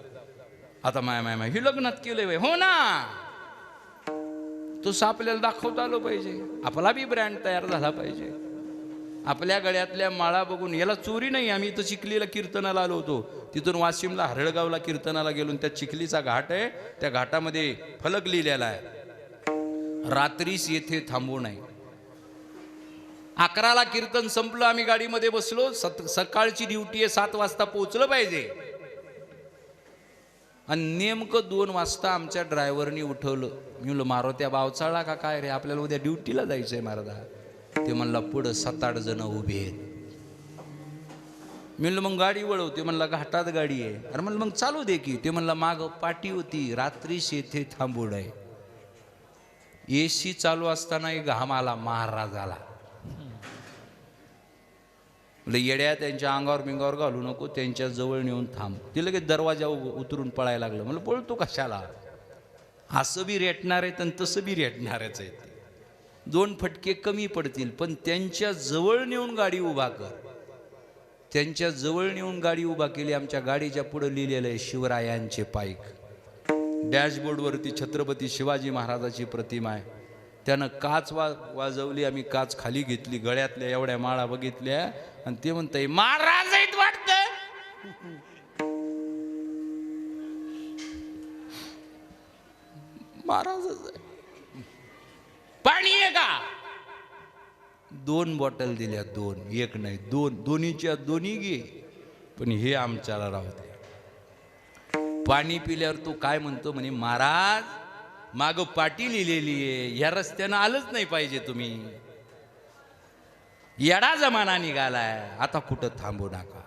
आता माय हे लग्नात केलंय हो ना, तो आपल्याला दाखवता आलं पाहिजे. आपला बी ब्रँड तयार झाला पाहिजे. आपल्या गळ्यातल्या माळा बघून, याला चोरी नाही. आम्ही इथं चिखलीला कीर्तनाला आलो होतो, तिथून वाशिमला हरळगावला कीर्तनाला गेलो. त्या चिखलीचा घाट आहे, त्या घाटामध्ये फलक लिहिलेला आहे रात्रीस येथे थांबू नये. 11ला कीर्तन संपलं, आम्ही गाडीमध्ये बसलो, सकाळची ड्युटी आहे, 7 वाजता पोहोचलं पाहिजे. आणि नेमकं 2 वाजता आमच्या ड्रायव्हरनी उठवलं. मी म्हणलं मारुत्या बावचाळला का काय रे, आपल्याला उद्या ड्युटीला जायचंय महाराजा. ते म्हणला पुढं 7-8 जण उभे आहेत. मी म्हणलं मग गाडी वळवते, म्हणला घाटात गाडी आहे. अरे म्हणलं मग चालू दे की. ते म्हणलं मागं पाटी होती, रात्रीच येथे थांबवड आहे. AC चालू असतानाही घाम आला महाराजाला. म्हणलं येड्या, त्यांच्या अंगावर बिंगावर घालू नको, त्यांच्या जवळ नेऊन थांब. ते लगेच दरवाजा उतरून पळायला लागलं. म्हणलं पळतो कशाला, असं बी रेटणार आहेत आणि तसं बी रेटणारच आहेत. 2 फटके कमी पडतील, पण त्यांच्या जवळ नेऊन गाडी उभा कर. त्यांच्या जवळ नेऊन गाडी उभा केली. आमच्या गाडीच्या पुढे लिहिलेलं आहे शिवरायांचे पाईक. डॅशबोर्डवरती छत्रपती शिवाजी महाराजाची प्रतिमा आहे. त्यानं काच वाजवली. आम्ही काच खाली घेतली, गळ्यातल्या एवढ्या माळा बघितल्या आणि ते म्हणतंय महाराज आहेत वाटतं. महाराजच आहे. पाणी आहे का? 2 बॉटल दिल्या, 2, 1 नाही 2. दोन्हीच्या दोन्ही घे, पण हे आमच्याला राहू दे. पाणी पिल्यावर तो काय म्हणतो, म्हणे महाराज माग पाटी लिहिलेली आहे, ह्या रस्त्यानं आलंच नाही पाहिजे तुम्ही. येडा जमाना निघालाय, आता कुठं थांबू नका.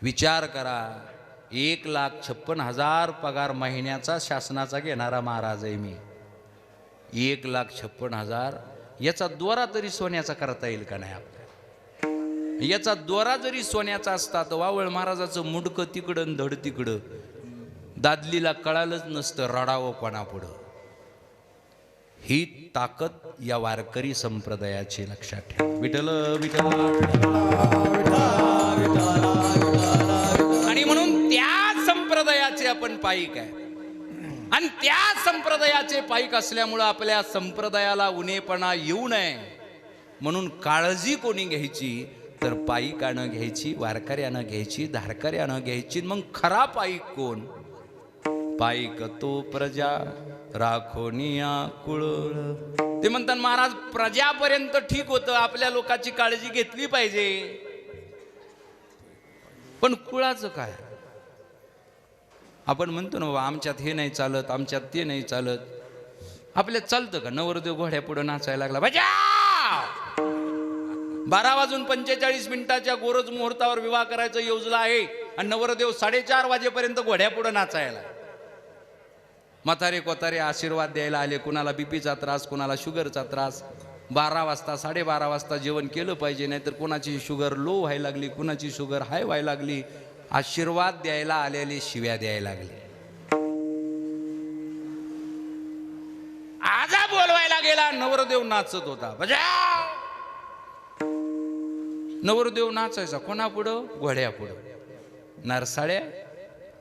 विचार करा, 1,56,000 पगार महिन्याचा शासनाचा घेणारा महाराज आहे मी. 1,56,000 याचा दोरा तरी सोन्याचा करता येईल का नाही आपल्याला? याचा दोरा जरी सोन्याचा असता तर वावळ महाराजाचं मुंडकं तिकडं धड तिकडं, दादलीला कळालंच नसतं रडावं कोणापुढं. ही ताकद या वारकरी संप्रदायाची, लक्षात ठेवा. विठ्ठल विठ्ठल. आणि म्हणून त्या संप्रदायाचे आपण पाईक आहे, आणि त्या संप्रदायाचे पाईक असल्यामुळं आपल्या संप्रदायाला उणेपणा येऊ नये म्हणून काळजी कोणी घ्यायची, तर पाईकानं घ्यायची, वारकऱ्यानं घ्यायची, धारकऱ्यानं घ्यायची. मग खरा पाईक कोण? पाईक तो प्रजा राखोनिया कुळ. ते म्हणतात महाराज प्रजापर्यंत ठीक होतं, आपल्या लोकांची काळजी घेतली पाहिजे, पण कुळाचं काय? आपण म्हणतो ना बाबा आमच्यात हे नाही चालत, आमच्यात ते नाही चालत. आपल्यात चालतं का? नवरदेव घोड्या पुढे नाचायला लागला, बजाव 12:45 गोरज मुहूर्तावर विवाह करायचं योजला आहे आणि नवरदेव 4:30 वाजेपर्यंत घोड्या पुढे नाचायला. म्हातारे कोतारे आशीर्वाद द्यायला आले, कुणाला बीपीचा त्रास, कुणाला शुगरचा त्रास. 12 वाजता 12:30 वाजता जेवण केलं पाहिजे, नाहीतर कुणाची शुगर लो व्हायला लागली, कुणाची शुगर हाय व्हायला लागली. आशीर्वाद द्यायला आलेले शिव्या द्यायला लागले. आजा बोलवायला गेला, नवरदेव नाचत होता, बजाव. नवरदेव नाचायचा कोणापुढं? घोड्या पुढं. नरसाळ्या,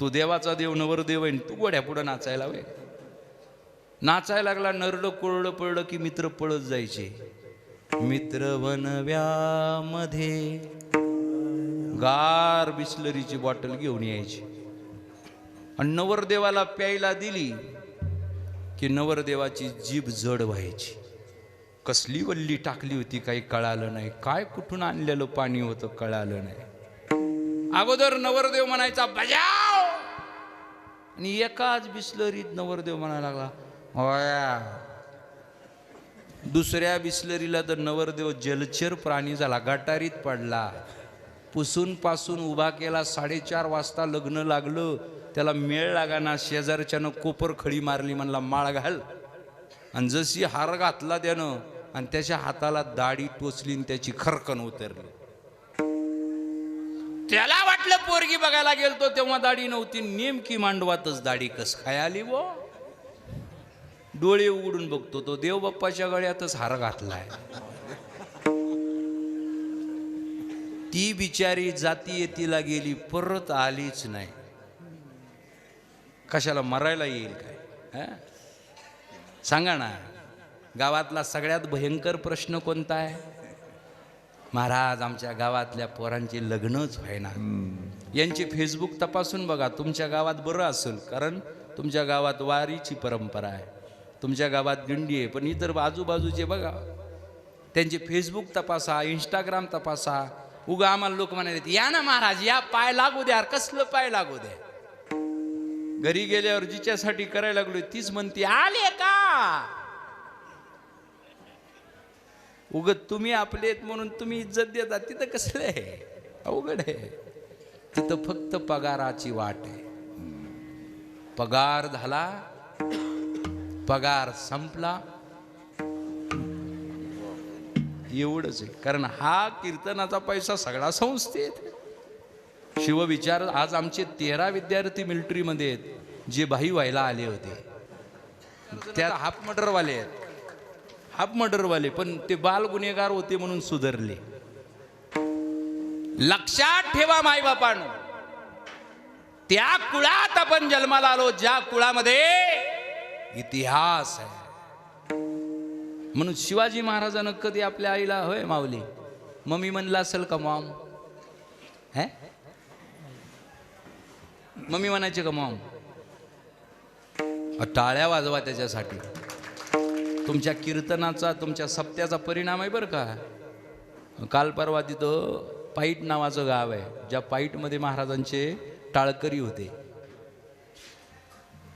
तू देवाचा देव नवरदेव आहे, तू घोड्या पुढं नाचायला वे. नाचायला लागला, नरडं कोरडं पडलं की मित्र पळत जायचे. मित्र वनव्यामध्ये गार बिस्लरीची बॉटल घेऊन यायची आणि नवरदेवाला प्यायला दिली की नवरदेवाची जीभ जड व्हायची. कसली वल्ली टाकली होती काही कळालं नाही, काय कुठून आणलेलं पाणी होतं कळालं नाही. अगोदर नवरदेव म्हणायचा बजाव, आणि एकाच बिस्लरीत नवरदेव म्हणायला लागला होया. दुसऱ्या बिस्लरीला तर नवरदेव जलचर प्राणी झाला, गटारीत पडला. पुसून पासून उभा केला. 4:30 वाजता लग्न लागलं, त्याला मेळ लागाना. शेजारच्यानं कोपर खळी मारली, म्हणला माळ घाल. आणि जशी हार घातला त्यानं आणि त्याच्या हाताला दाढी टोचली आणि त्याची खरकन उतरली. त्याला वाटलं पोरगी बघायला गेलतो तेव्हा दाढी नव्हती, नेमकी मांडवातच दाढी कस काय आली वो. डोळे उघडून बघतो तो देव बाप्पाच्या गळ्यातच हार घातलाय. ती बिचारी जाती येतीला गेली, परत आलीच नाही. कशाला मरायला येईल काय? सांगा ना. गावातला सगळ्यात भयंकर प्रश्न कोणता आहे? महाराज आमच्या गावातल्या पोरांची लग्नच व्हायना. यांची फेसबुक तपासून बघा, तुमच्या गावात बरं असेल, कारण तुमच्या गावात वारीची परंपरा आहे, तुमच्या गावात दिंडी आहे. पण इतर आजूबाजूचे बघा, त्यांचे फेसबुक तपासा, इंस्टाग्राम तपासा. उगा आम्हाला लोक म्हणाले या ना महाराज या, पाय लागू द्या. कसलं पाय लागू द्या? घरी गेल्यावर जिच्यासाठी करायला लागलो तीच म्हणते आले का. उगत तुम्ही आपलेत म्हणून तुम्ही इज्जत देता, तिथं कसलं आहे? अवघड आहे. तिथं फक्त पगाराची वाट आहे. पगार झाला, पगार संपला, एवढंच आहे. कारण हा कीर्तनाचा पैसा सगळा संस्थेत. शिवविचार आज आमचे 13 विद्यार्थी मिलिटरीमध्ये आहेत जे भाई व्हायला आले होते. त्यात हाफ मर्डरवाले आहेत, हाफ मर्डरवाले, पण ते बाल गुन्हेगार होते म्हणून सुधारले. लक्षात ठेवा मायबापानं, त्या कुळात आपण जन्माला आलो ज्या कुळामध्ये इतिहास आहे. म्हणून शिवाजी महाराजांना कधी आपल्या आईला, होय माऊली, मम्मी म्हणला असेल का मॉम? है मम्मी म्हणायचे का मॉम? टाळ्या वाजवा त्याच्यासाठी. तुमच्या कीर्तनाचा, तुमच्या सप्त्याचा परिणाम आहे बरं का. काल परवा तिथं पाईट नावाचं गाव आहे, ज्या पाईटमध्ये महाराजांचे टाळकरी होते.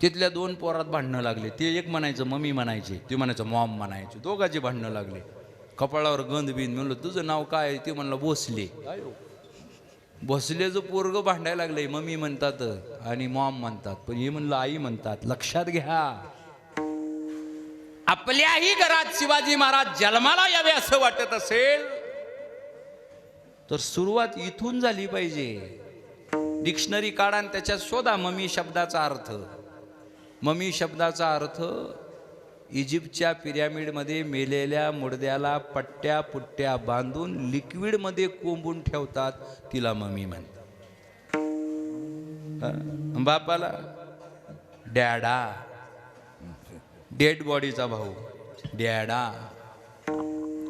तिथल्या 2 पोरात भांडणं लागले. ते एक म्हणायचं मम्मी म्हणायचे, ते म्हणायचं मॉम म्हणायचे. दोघांचे भांडणं लागले. कपाळावर गंध बिंद. म्हणलं तुझं नाव काय? ते म्हणलं भोसले. भोसलेचं पोरग भांडायला लागले. मम्मी म्हणतात आणि मॉम म्हणतात, पण हे म्हणलं आई म्हणतात. लक्षात घ्या, आपल्याही घरात शिवाजी महाराज जन्माला यावे असं वाटत असेल तर सुरुवात इथून झाली पाहिजे. डिक्शनरी काढा आणि त्याच्यात शोधा मम्मी शब्दाचा अर्थ. मम्मी शब्दाचा अर्थ इजिप्तच्या पिरॅमिडमध्ये मेलेल्या मुडद्याला पट्ट्या पुट्ट्या बांधून लिक्विडमध्ये कोंबून ठेवतात, तिला मम्मी म्हणतात. बापाला डॅडा, डेड बॉडीचा भाऊ डॅडा.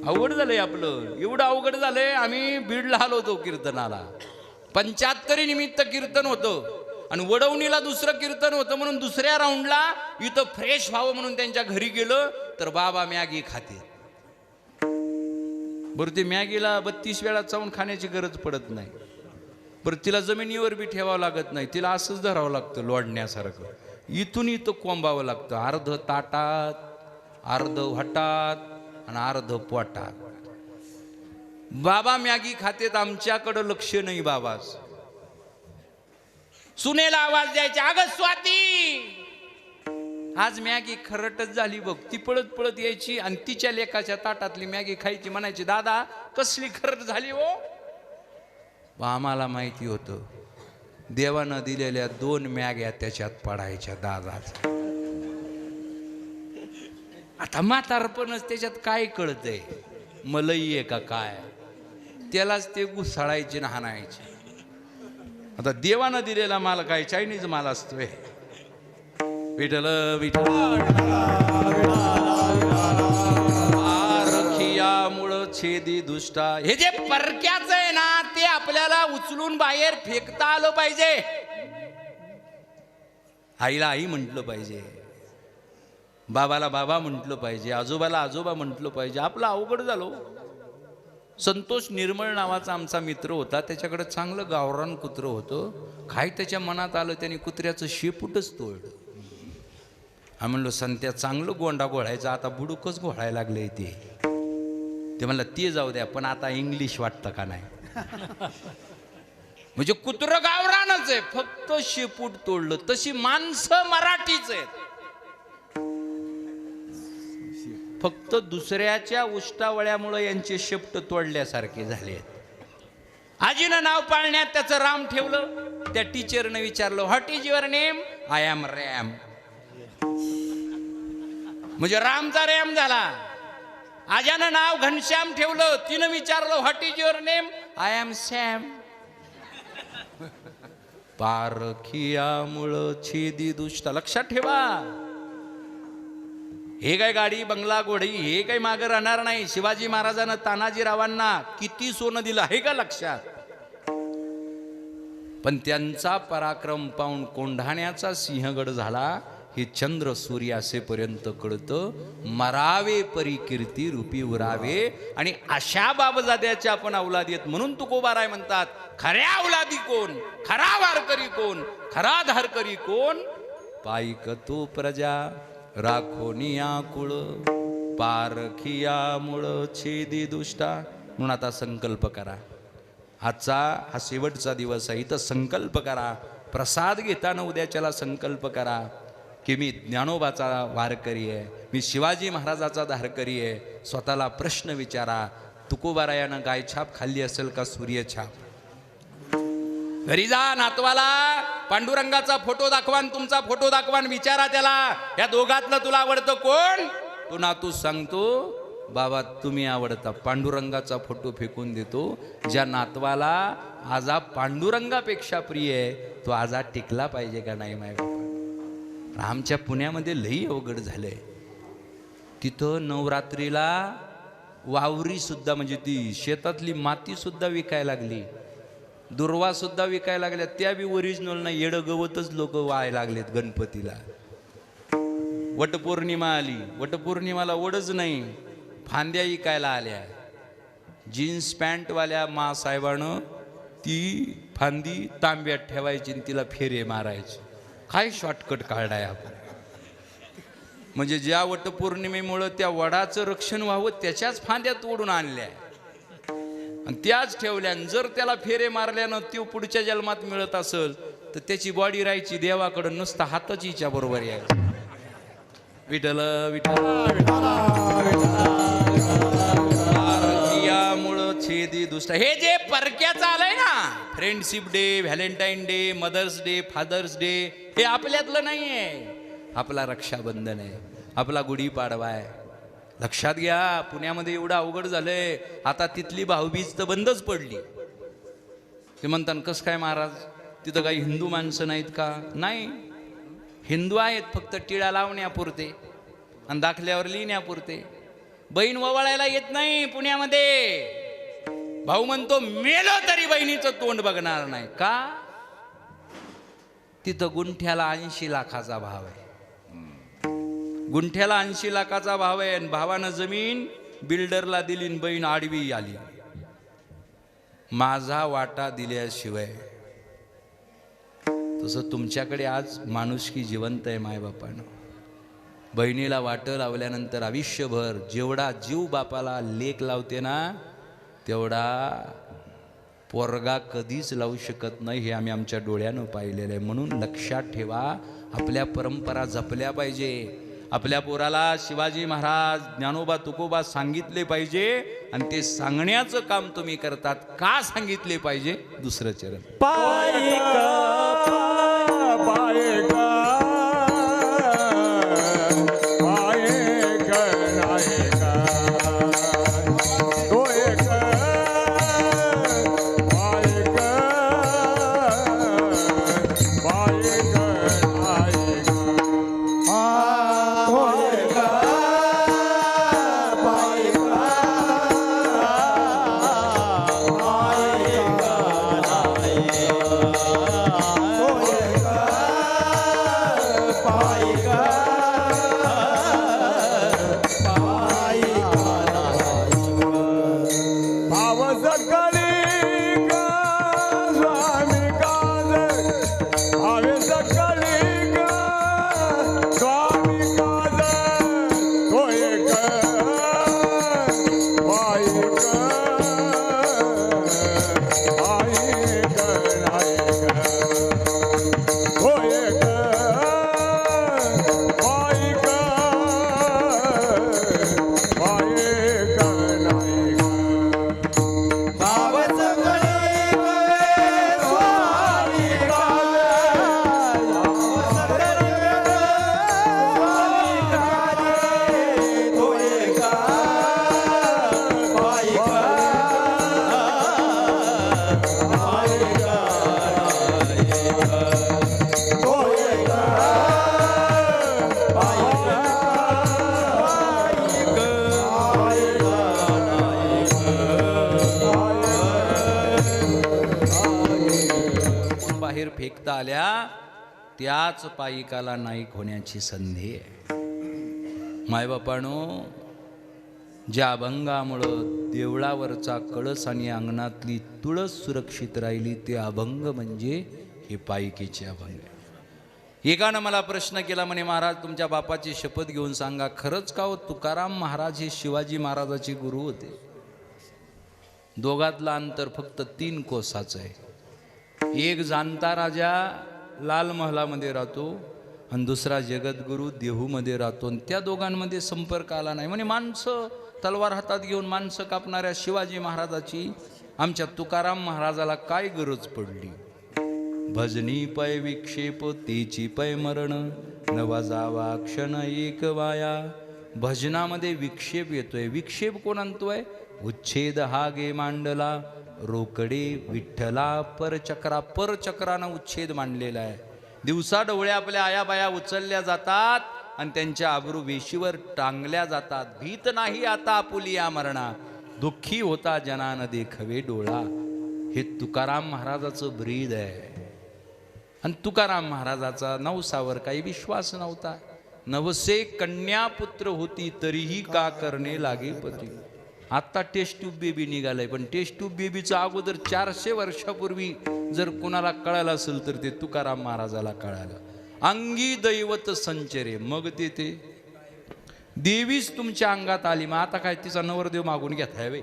अवघड झालंय आपलं, एवढं अवघड झालंय. आम्ही बीडला आलो होतो कीर्तनाला, 75 निमित्त कीर्तन होतं आणि वडवणीला दुसरं कीर्तन होतं. म्हणून दुसऱ्या राऊंडला इथं फ्रेश व्हावं म्हणून त्यांच्या घरी गेलं तर बाबा मॅगी खाते. बरं, ते मॅगीला 32 वेळा चावून खाण्याची गरज पडत नाही. बरं, तिला जमिनीवर बी ठेवावं लागत नाही, तिला असंच धरावं लागतं लोडण्यासारखं. इथून इथं कोंबावं लागतं. अर्ध ताटात, अर्ध वाटात आणि अर्ध पोटात. बाबा मॅगी खातेत, आमच्याकडं लक्ष नाही बाबाच. सुनेला आवाज द्यायचा, अगं स्वाती, आज मॅगी खरटच झाली बघ. ती पळत पळत यायची आणि तिच्या लेकाच्या ताटातली मॅगी खायची. म्हणायची, दादा कसली खरट झाली हो. आम्हाला माहिती होतं देवानं दिलेल्या 2 मॅग्या त्याच्यात पडायच्या दादाच. आता म्हातारपणच त्याच्यात काय कळतंय, मलई आहे का काय, त्यालाच ते घुसाळायचे ना हाणायचे. आता देवानं दिलेला माल काय चायनीज माल असतोय. विठ्ठल विठ्ठल आरखियामुळं छेदी दुष्टा. हे जे परक्याचं आहे ना, ते आपल्याला उचलून बाहेर फेकता आलं पाहिजे. आईला आई म्हटलं पाहिजे, बाबाला बाबा म्हटलं पाहिजे, आजोबाला आजोबा म्हटलं पाहिजे. आपलं अवघड झालो. संतोष निर्मळ नावाचा आमचा मित्र होता, त्याच्याकडे चांगलं गावरान कुत्रं होतं. काय त्याच्या मनात आलं, त्याने कुत्र्याचं शेपूटच तोडलं. आम्ही म्हणलो, संत्या चांगलं गोंडा घोळायचं, आता बुडूकच घोळायला लागले. ते म्हणलं ते जाऊ द्या, पण आता इंग्लिश वाटतं का नाही. म्हणजे कुत्रं गावरानच आहे, फक्त शेपूट तोडलं. तशी माणसं मराठीच आहेत, फक्त दुसऱ्याच्या उष्टावळ्यामुळे यांचे शेपट तोडल्यासारखे झाले. आजीनं नाव पाळण्यात त्याचं राम ठेवलं. त्या टीचरनं विचारलं, what is your name? I am Ram. म्हणजे रामचा रॅम झाला. आजानं नाव घनश्याम ठेवलं. तिनं विचारलं, what is your name? I am Sam. पारखियामुळं छेदी दुष्टा. लक्षात ठेवा, हे काय गाडी बंगला घोडी हे काही मागं राहणार नाही. शिवाजी महाराजांना तानाजीरावांना किती सोनं दिलं आहे का लक्षात. पण त्यांचा पराक्रम पाहून कोंढाण्याचा सिंहगड झाला हे चंद्र सूर्य असेपर्यंत कळतं. मरावे परी कीर्ती रूपी उरावे. आणि अशा बाबजाद्याच्या आपण अवलादी आहेत. म्हणून तुकोबाराय म्हणतात, खऱ्या अवलादी कोण, खरा वारकरी कोण, खरा धारकरी कोण. पाईक तो प्रजा राखोनिया कुळ, पारखिया मुळ छेदी दुष्टा. म्हणून आता संकल्प करा, आजचा हा शेवटचा दिवस आहे. इथं संकल्प करा, प्रसाद घेताना उद्याच्याला संकल्प करा की मी ज्ञानोबाचा वारकरी आहे, मी शिवाजी महाराजाचा धारकरी आहे. स्वतःला प्रश्न विचारा, तुकोबारायानं गायछाप खाल्ली असेल का सूर्यछाप? घरी जा, नातवाला पांडुरंगाचा फोटो दाखवा, तुमचा फोटो दाखवा, विचारा त्याला या दोघातलं तुला आवडतं कोण? तो नातू सांगतो, बाबा तुम्ही आवडता. पांडुरंगाचा फोटो फेकून देतो. ज्या नातवाला आजा पांडुरंगापेक्षा प्रिय आहे तो आजा टिकला पाहिजे का नाही? माय बाबा, आमच्या पुण्यामध्ये लई अवघड झालंय. तिथं नवरात्रीला वावरी सुद्धा, म्हणजे ती शेतातली माती सुद्धा विकायला लागली, दुर्वा सुद्धा विकायला लागल्या. त्या बी ओरिजिनल नाही, येडं गवतच लोक वाहायला लागलेत गणपतीला. वटपौर्णिमा आली, वटपौर्णिमाला वडच नाही, फांद्या विकायला आल्या. जीन्स पॅन्टवाल्या मासाहेबानं ती फांदी तांब्यात ठेवायची आणि तिला फेरे मारायचे. काय शॉर्टकट काढाय आपण. म्हणजे ज्या वटपौर्णिमेमुळं त्या वडाचं रक्षण व्हावं त्याच्याच फांद्या तोडून आणल्या आणि त्याच ठेवल्या. जर त्याला फेरे मारल्यानं तो पुढच्या जन्मात मिळत असेल तर त्याची बॉडी राहायची देवाकडं, नुसता हातच हिच्या बरोबर यायचं. विठ्ठल विठ्ठल भारतीयामुळं छेदी दुष्ट. हे जे परक्याचं आलंय ना, friendship day, Valentine day, mother's day, father's day, हे आपल्यातलं नाहीये. आपला रक्षाबंधन आहे, आपला गुढीपाडवा आहे. लक्षात घ्या, पुण्यामध्ये एवढं अवघड झालंय. आता तिथली भाऊबीज तर बंदच पडली. ते म्हणतात कसं काय महाराज, तिथं काही हिंदू माणसं नाहीत का? नाही, हिंदू आहेत, फक्त टिळा लावण्यापुरते आणि दाखल्यावर लिहिण्यापुरते. बहीण ओवाळायला येत नाही पुण्यामध्ये. भाऊ म्हणतो मेलो तरी बहिणीचं तोंड बघणार नाही. का? तिथं गुंठ्याला 80 लाखाचा भाव आहे. गुंठ्याला 80 लाखाचा भाव आहे आणि भावानं जमीन बिल्डरला दिली, बहीण आडवी आली. माझा वाटा दिल्याशिवाय. तसं तुमच्याकडे आज माणुसकी जिवंत आहे मायबापानं. बहिणीला वाटं लावल्यानंतर आयुष्यभर जेवढा जीव बापाला लेक लावते ना, तेवढा पोरगा कधीच लावू शकत नाही. हे आम्ही आमच्या डोळ्यानं पाहिलेलं आहे. म्हणून लक्षात ठेवा, आपल्या परंपरा जपल्या पाहिजे. आपल्या पोराला शिवाजी महाराज, ज्ञानोबा, तुकोबा सांगितले पाहिजे आणि ते सांगण्याचं काम तुम्ही करतात. का सांगितले पाहिजे? दुसरं चरण. फेकता आल्या त्याच पायिकाला नाईक होण्याची संधी आहे. मायबापानो, ज्या अभंगामुळं देवळावरचा कळस आणि अंगणातली तुळस सुरक्षित राहिली ते अभंग म्हणजे हे पायिकेचे अभंग. एकानं मला प्रश्न केला, म्हणे महाराज तुमच्या बापाची शपथ घेऊन सांगा, खरंच का हो तुकाराम महाराज हे शिवाजी महाराजाचे गुरु होते? दोघातलं अंतर फक्त 3 कोसाचं आहे. एक जाणता राजा लाल महालामध्ये राहतो आणि दुसरा जगद्गुरू देहूमध्ये राहतो, आणि त्या दोघांमध्ये संपर्क आला नाही. म्हणजे माणसं तलवार हातात घेऊन माणसं कापणाऱ्या शिवाजी महाराजाची आमच्या तुकाराम महाराजाला काय गरज पडली. भजनी पै विक्षेप तेची पै मरण, नवा जावा क्षण एक वाया. भजनामध्ये विक्षेप येतोय. विक्षेप कोण आणतोय? उच्छेद हा गे मांडला रोकडे विठ्ठला परचक्रा. परचक्रानं उच्छेद मांडलेला आहे. दिवसा डोळ्या आपल्या आयाबाया उचलल्या जातात आणि त्यांच्या आबरू वेशीवर टांगल्या जातात. भीत नाही आता आपुलिया मरणा, दुःखी होता जनान देखवे डोळा. हे तुकाराम महाराजाचं ब्रीद आहे. आणि तुकाराम महाराजाचा नवसावर काही विश्वास नव्हता. नवसे कन्या पुत्र होती तरीही का करणे लागे पती. आता टेस्ट ट्यूब बेबी निघालाय, पण टेस्ट ट्यूब बेबीचं अगोदर 400 वर्षापूर्वी जर कोणाला कळालं असेल तर ते तुकाराम महाराजाला कळालं. अंगी दैवत संचरे, मग ते देवीच तुमच्या अंगात आली. मग आता काय तिचा नवरदेव मागून घेताय वे?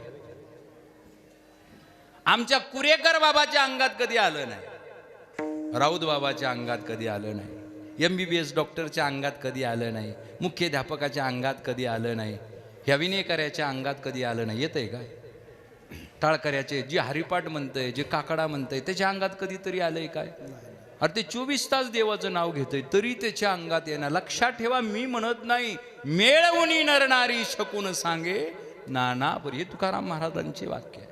आमच्या कुरेकर बाबाच्या अंगात कधी आलं नाही, राऊत बाबाच्या अंगात कधी आलं नाही, MBBS डॉक्टरच्या अंगात कधी आलं नाही, मुख्याध्यापकाच्या अंगात कधी आलं नाही, ह्या विनेकऱ्याच्या अंगात कधी आलं नाही. येतंय काय? टाळकऱ्याचे जे हरिपाठ म्हणतंय, जे काकडा म्हणतंय, त्याच्या अंगात कधीतरी आलंय काय? अरे ते 24 तास देवाचं नाव घेतोय तरी त्याच्या अंगात येणार. लक्षात ठेवा, मी म्हणत नाही मेळवणी नरनारी शकून सांगे नाना, पर हे तुकाराम महाराजांचे वाक्य आहे.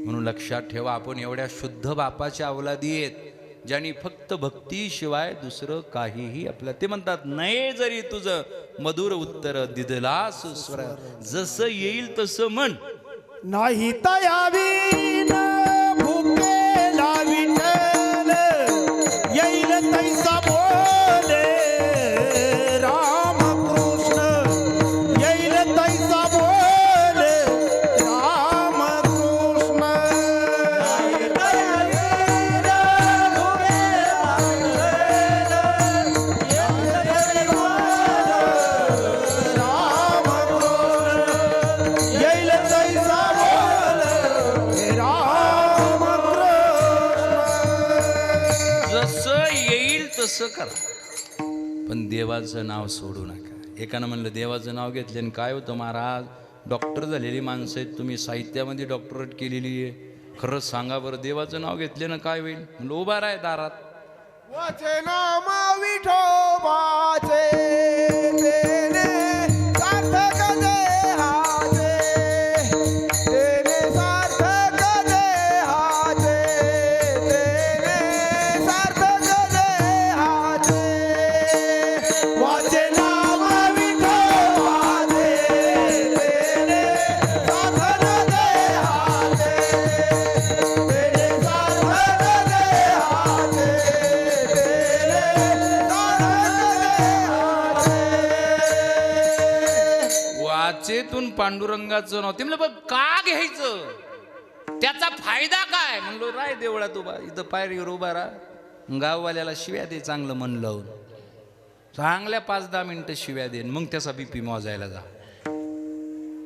म्हणून लक्षात ठेवा, आपण एवढ्या शुद्ध बापाच्या अवलादी आहेत ज्यांनी फक्त भक्तीशिवाय दुसरं काहीही आपल्या. ते म्हणतात नाही जरी तुझं मधुर उत्तर दिदलास स्वर, जसं येईल तसं म्हण. नाही तयावीन भुकेला विठ्ठल, येईल तैसा बोले रामकृष्ण, येईल तैसा बोले रामकृष्ण. नाही तयावीन भुकेला विठ्ठल, येईल रामकृष्ण, येईल तैसा जसं येईल तसं करा, पण देवाचं नाव सोडू नका. एकानं म्हणलं देवाचं नाव घेतले आणि काय होतं महाराज, डॉक्टर झालेली माणसं आहेत तुम्ही, साहित्यामध्ये डॉक्टरेट केलेली आहे, खरंच सांगा बरं देवाचं नाव घेतले ना काय होईल? म्हणलं उभा राय दारात. वाचे नाम विठोबाचे, तेने सार्थक देहाचे, तेने सार्थक देहाचे, तेने सार्थक देहाचे. वाचे नाम विठोबाचे, तेने सार्थक देहाचे, तेने सार्थक देहाचे. वाचेतून पांडुरंगाचं नाव. ते म्हणलं बघ का घ्यायचं, त्याचा फायदा काय? म्हणलो राय देवळात उभा, इथं पायरीवर उभा राहा, गाववाल्याला शिव्या दे चांगलं मन लावून, चांगल्या 5-10 मिनिटं शिव्या देन, मग त्याचा BP मोजायला जा.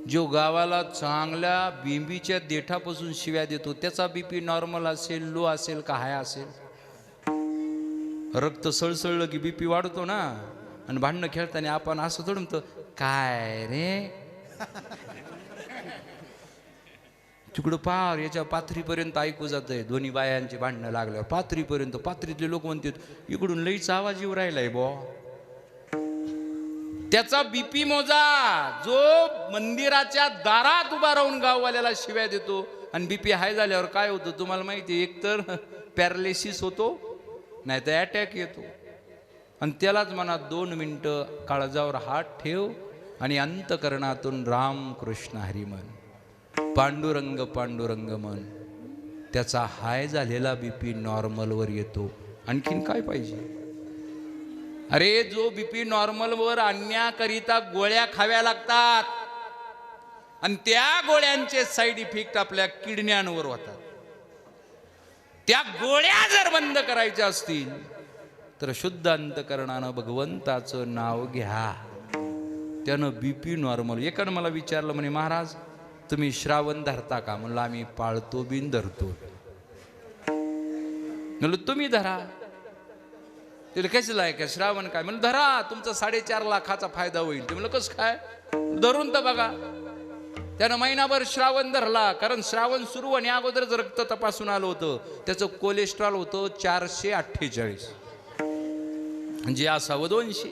जो गावाला चांगल्या बिंबीच्या देठापासून शिव्या देतो त्याचा BP नॉर्मल असेल, लो असेल का हाय असेल? रक्त सळसळलं की BP वाढतो ना. आणि भांडणं खेळताना आपण असं थोडं म्हणतो काय रे, तिकडं पार याच्या पाथरीपर्यंत ऐकू जातंय. दोन्ही बायांची भांडणं लागल्यावर पाथरीपर्यंत. पाथरीतले लोक म्हणतात इकडून लईचा आवाज येऊ राहिलाय बो. त्याचा BP मोजा. जो मंदिराच्या दारात उभा राहून गाववाल्याला शिव्या देतो आणि BP हाय झाल्यावर काय होतं तुम्हाला माहिती? एकतर पॅरालिसिस होतो, नाही तर अटॅक येतो. आणि त्यालाच म्हणा 2 मिनिटं काळजावर हात ठेव आणि अंतकरणातून राम कृष्ण हरी म्हण, पांडुरंग पांडुरंग म्हण. त्याचा हाय झालेला BP नॉर्मलवर येतो. आणखीन काय पाहिजे? अरे जो BP नॉर्मलवर आणण्याकरिता गोळ्या खाव्या लागतात आणि त्या गोळ्यांचे साईड इफेक्ट आपल्या किडण्यांवर होतात. त्या गोळ्या जर बंद करायच्या असतील तर शुद्ध अंतकरणानं भगवंताचं नाव घ्या, त्यानं BP नॉर्मल. एकानं मला विचारलं म्हणे महाराज तुम्ही श्रावण धरता का? म्हणलं आम्ही पाळतो बिन धरतो. म्हणलं तुम्ही धरा. तिला कशाला आहे का श्रावण काय? म्हणलं धरा, तुमचा 4.5 लाखाचा फायदा होईल. ते म्हणलं कसं काय? धरून तर बघा. त्यानं महिनाभर श्रावण धरला, कारण श्रावण सुरू आणि अगोदरच रक्त तपासून आलं होतं. त्याचं कोलेस्ट्रॉल होतं 448, म्हणजे असावं 200.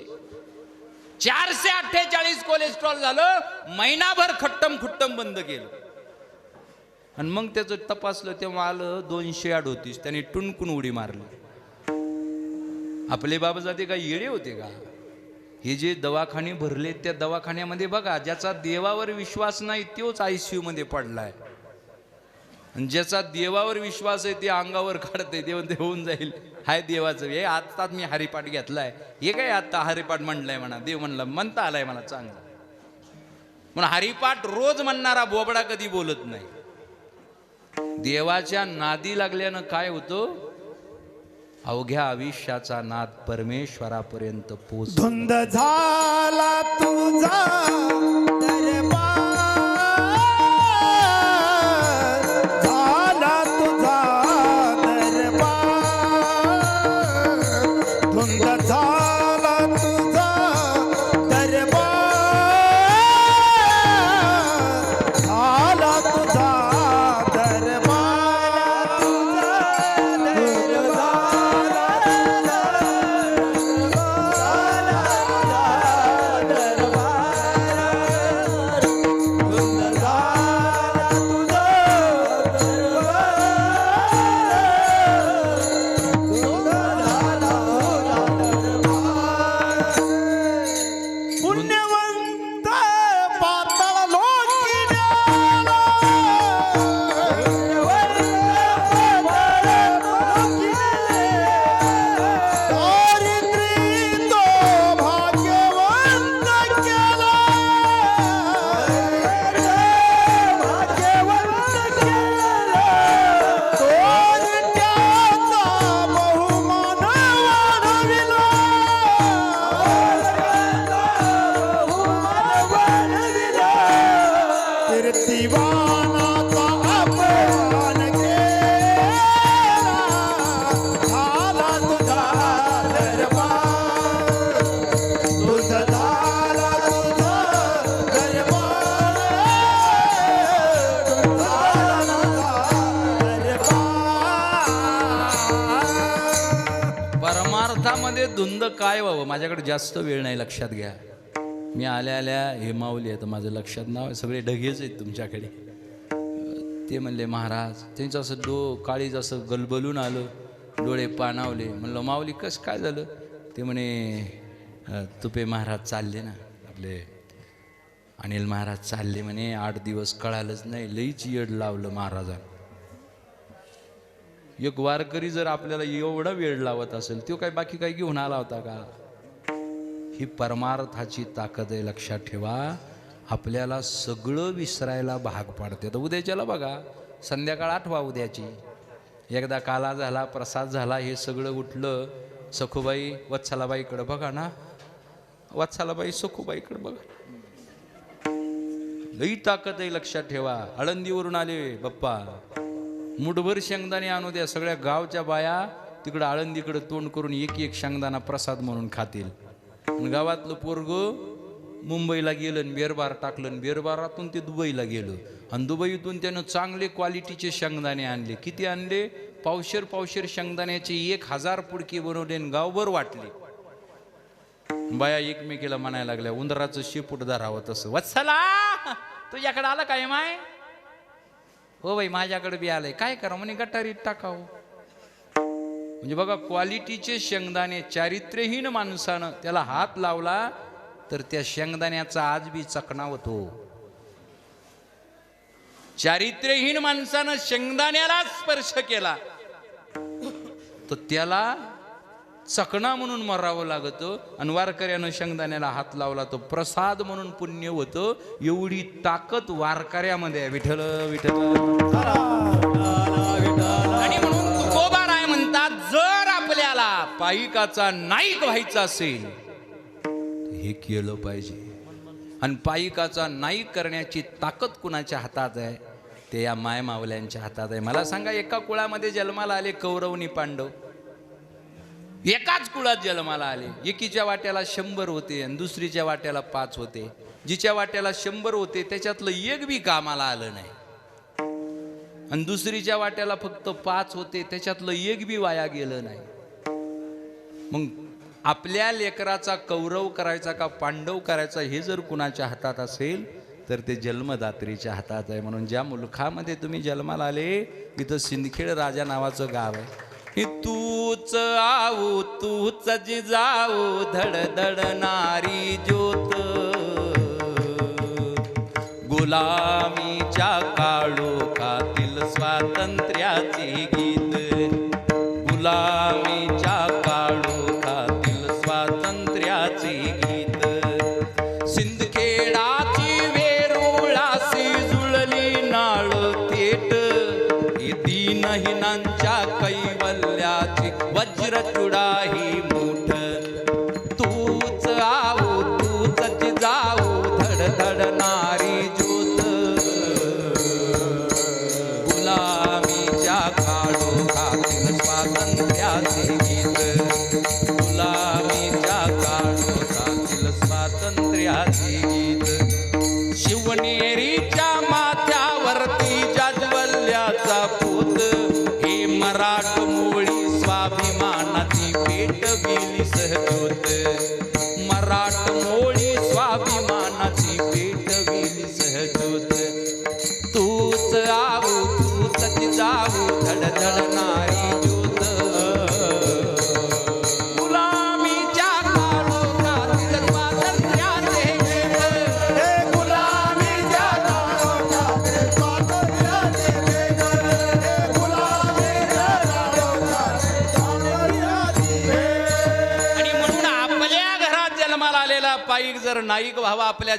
448 कोलेस्ट्रॉल झालं. महिनाभर खट्टम खुट्टम बंद केलं आणि मग त्याचं तपासलं तेव्हा आलं 238. त्याने टुनकून उडी मारली. आपले बाबा जाते का येडे होते का? हे जे दवाखाने भरले त्या दवाखान्यामध्ये बघा, ज्याचा देवावर विश्वास नाही तोच ICU मध्ये पडलाय, आणि ज्याचा देवावर विश्वास आहे ते अंगावर काढते. देव होऊन जाईल, हाय देवाचं. हे आत्ताच मी हरिपाठ घेतलाय. हे काय आता हरिपाठ म्हणलाय म्हणा, देव म्हणला म्हणता आलाय मला चांगला. म्हणून हरिपाठ रोज म्हणणारा बोबडा कधी बोलत नाही. देवाच्या नादी लागल्यानं काय होतं? अवघ्या आयुष्याचा नाद परमेश्वरापर्यंत पोहोच. धुंद झाला तुझा दरबार, झाला तुझा दरबार, धुंद झाला तुझा दरबार, झाला तुझा परमार्थामध्ये धुंद काय व्हावं? माझ्याकडे जास्त वेळ नाही, लक्षात घ्या. मी आल्या आल्या हे माऊली आहे तर माझं लक्षात नाव सगळे ढगेच आहेत तुमच्याकडे. ते म्हणले महाराज, त्यांचं असं काळीज असं गलबलून आलं, डोळे पाणावले. म्हणलं माऊली कसं काय झालं? ते म्हणे तुपे महाराज चालले ना, आपले अनिल महाराज चालले म्हणे. 8 दिवस कळालंच नाही, लईच येड लावलं महाराजांना. एक वारकरी जर आपल्याला एवढा वेळ लावत असेल, तो काय बाकी काही घेऊन आला होता का? ही परमार्थाची ताकद आहे, लक्षात ठेवा. आपल्याला सगळं विसरायला भाग पाडते. तर उद्याच्याला बघा, संध्याकाळ आठवा उद्याची. एकदा काला झाला, प्रसाद झाला, हे सगळं उठलं. सखूबाई वत्सलाबाईकडे बघा ना, वत्सलाबाई सखूबाईकडे बघा. लई ताकद आहे, लक्षात ठेवा. आळंदीवरून आले बाप्पा, मुठभर शेंगदाणे आणू द्या. सगळ्या गावच्या बाया तिकडं आळंदीकडे तोंड करून एक एक शेंगदाणा प्रसाद म्हणून खातील. गावातलं पोरग मुंबईला गेलं आणि बेरबार टाकलं, आणि बेरबारातून ते दुबईला गेलं, आणि दुबईतून त्यानं चांगले क्वालिटीचे शेंगदाणे आणले. किती आणले? पावशेर शेंगदाण्याचे 1000 पुडके बनवले आणि गावभर वाटले. बाया एकमेकीला म्हणायला लागल्या, उंदराचं शेपूट धरावं तसं. वत्सला, तुझ्याकडे आलं काय माय? हो बाई, माझ्याकडे बी आलंय. काय करा म्हणे? गटारीत टाकावं. म्हणजे बघा, क्वालिटीचे शेंगदाणे. चारित्र्यहीन माणसानं त्याला हात लावला तर त्या शेंगदाण्याचा आज बी चकना होतो. चारित्र्यहीन माणसानं शेंगदाण्याला स्पर्श केला तर त्याला चकना म्हणून मरावं लागतं, आणि वारकऱ्यानं शेंगदाण्याला हात लावला तो प्रसाद म्हणून पुण्य होतं. एवढी ताकद वारकऱ्यामध्ये आहे. विठ्ठल विठ्ठल. आणि म्हणून तुकोबाराय म्हणतात, जर आपल्याला पाईकाचा नाईक व्हायचा असेल हे केलं पाहिजे. आणि पायिकाचा नाईक करण्याची ताकद कुणाच्या हातात आहे? ते या मायमावल्यांच्या हातात आहे. मला सांगा, एका कुळामध्ये जन्माला आले कौरव आणि पांडव, एकाच कुळात जन्माला आले. एकीच्या वाट्याला 100 होते आणि दुसरीच्या वाट्याला 5 होते. जिच्या वाट्याला 100 होते त्याच्यातलं एक बी कामाला आलं नाही, आणि दुसरीच्या वाट्याला फक्त 5 होते त्याच्यातलं एक बी वाया गेलं नाही. मग आपल्या लेकराचा कौरव करायचा का पांडव करायचा हे जर कुणाच्या हातात असेल तर ते जन्मदात्रीच्या हातात आहे. म्हणून ज्या मुलखामध्ये तुम्ही जन्माला आले, इथं सिंदखेड राजा नावाचं गाव आहे. तूच आऊ तूच जिजाऊ धडधडणारी ज्योत, गुलामीच्या काळोखातील स्वातंत्र्याचे गीत, गुलामीच्या काळोखातील स्वातंत्र्याचे गीत. सिंदखेडाची वेरुळासी जुळली नाळ थेट, दीनहीनांच्या कैवल्याची वज्रचुडा ही मूठ. तूच आऊ तूच जिजाऊ धडधडणारी ज्योत, गुलामीच्या काळोखातील स्वातंत्र्याचे गीत, गुलामीच्या काळोखातील स्वातंत्र्याचे गीत. शिवनेरीच्या माथ्यावरती जाज्वल्याचा पूत, हे मराठमोळी स्वाभिमानाची पेटविली सहजोत, मराठमोळी स्वाभिमानाची पेटविली सहजोत. तूच आऊ तूच जिजाऊ धडधडणारी ज्योत, गुलामीच्या काळोखातील स्वातंत्र्याचे गीत, हे गुलामीच्या काळोखातील स्वातंत्र्याचे गीत, हे गुलामीच्या काळोखातील स्वातंत्र्याचे गीत. आणि म्हणून आपल्या घरात जन्माला आलेला पाईक जर नाईक व्हावा, आपल्या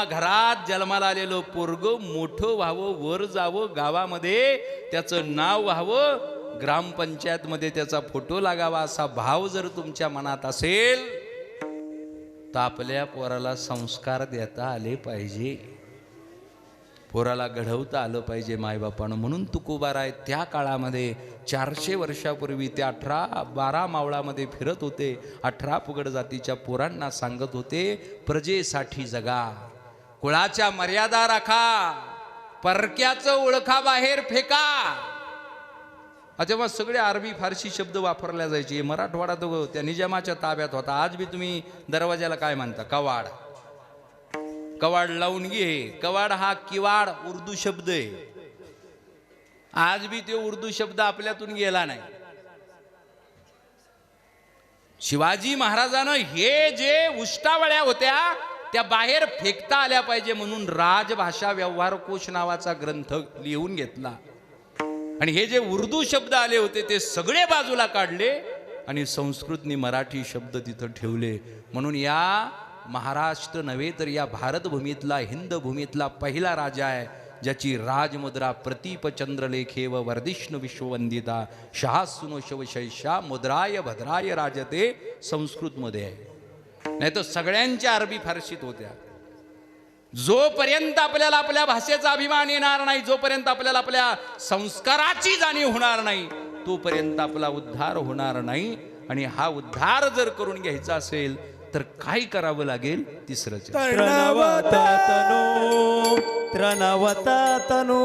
घरात जन्माला आलेलं पोरग मोठं व्हावं, वर जावं, गावामध्ये त्याचं नाव व्हावं, ग्रामपंचायतमध्ये त्याचा फोटो लागावा, असा भाव जर तुमच्या मनात असेल तर आपल्या पोराला संस्कार देता आले पाहिजे, पोराला घडवता आलं पाहिजे मायबापानं. म्हणून तुकोबाराय त्या काळामध्ये 400 वर्षापूर्वी ते 12 मावळामध्ये फिरत होते. 18 पुगड जातीच्या पोरांना सांगत होते, प्रजेसाठी जगा, कुळाच्या मर्यादा राखा, परक्याचं ओळखा बाहेर फेका. तेव्हा सगळे अरबी फारसी शब्द वापरल्या जायचे. मराठवाडा तो त्या निजामाच्या ताब्यात होता. आज बी तुम्ही दरवाजाला काय म्हणता? कवाड. कवाड लावून घे. कवाड हा किवाड उर्दू शब्द आहे. आज बी तो उर्दू शब्द आपल्यातून गेला नाही. शिवाजी महाराजानं हे जे उष्टावळ्या होत्या त्या बाहेर फेकता आल्या पाहिजे म्हणून राजभाषा व्यवहार कोश नावाचा ग्रंथ लिहून घेतला. आणि हे जे उर्दू शब्द आले होते ते सगळे बाजूला काढले आणि संस्कृतनी मराठी शब्द तिथं ठेवले. म्हणून या महाराष्ट्र नव्हे तर या भारतभूमीतला, हिंद भूमीतला पहिला राजा आहे ज्याची राजमुद्रा प्रतीप चंद्रलेखेव वर्धिष्णु विश्ववंदिता शहासुनो शवशैषा मुद्राय भद्राय राजते संस्कृतमध्ये आहे. नाही तर सगळ्यांच्या अरबी फारसीत होत्या. जोपर्यंत आपल्याला आपल्या भाषेचा अभिमान येणार नाही, जोपर्यंत आपल्याला आपल्या संस्काराची जाणीव होणार नाही, तोपर्यंत आपला उद्धार होणार नाही. आणि हा उद्धार जर करून घ्यायचा असेल तर काय करावं लागेल? तिसरं तृणवत तनु तृणवत तनु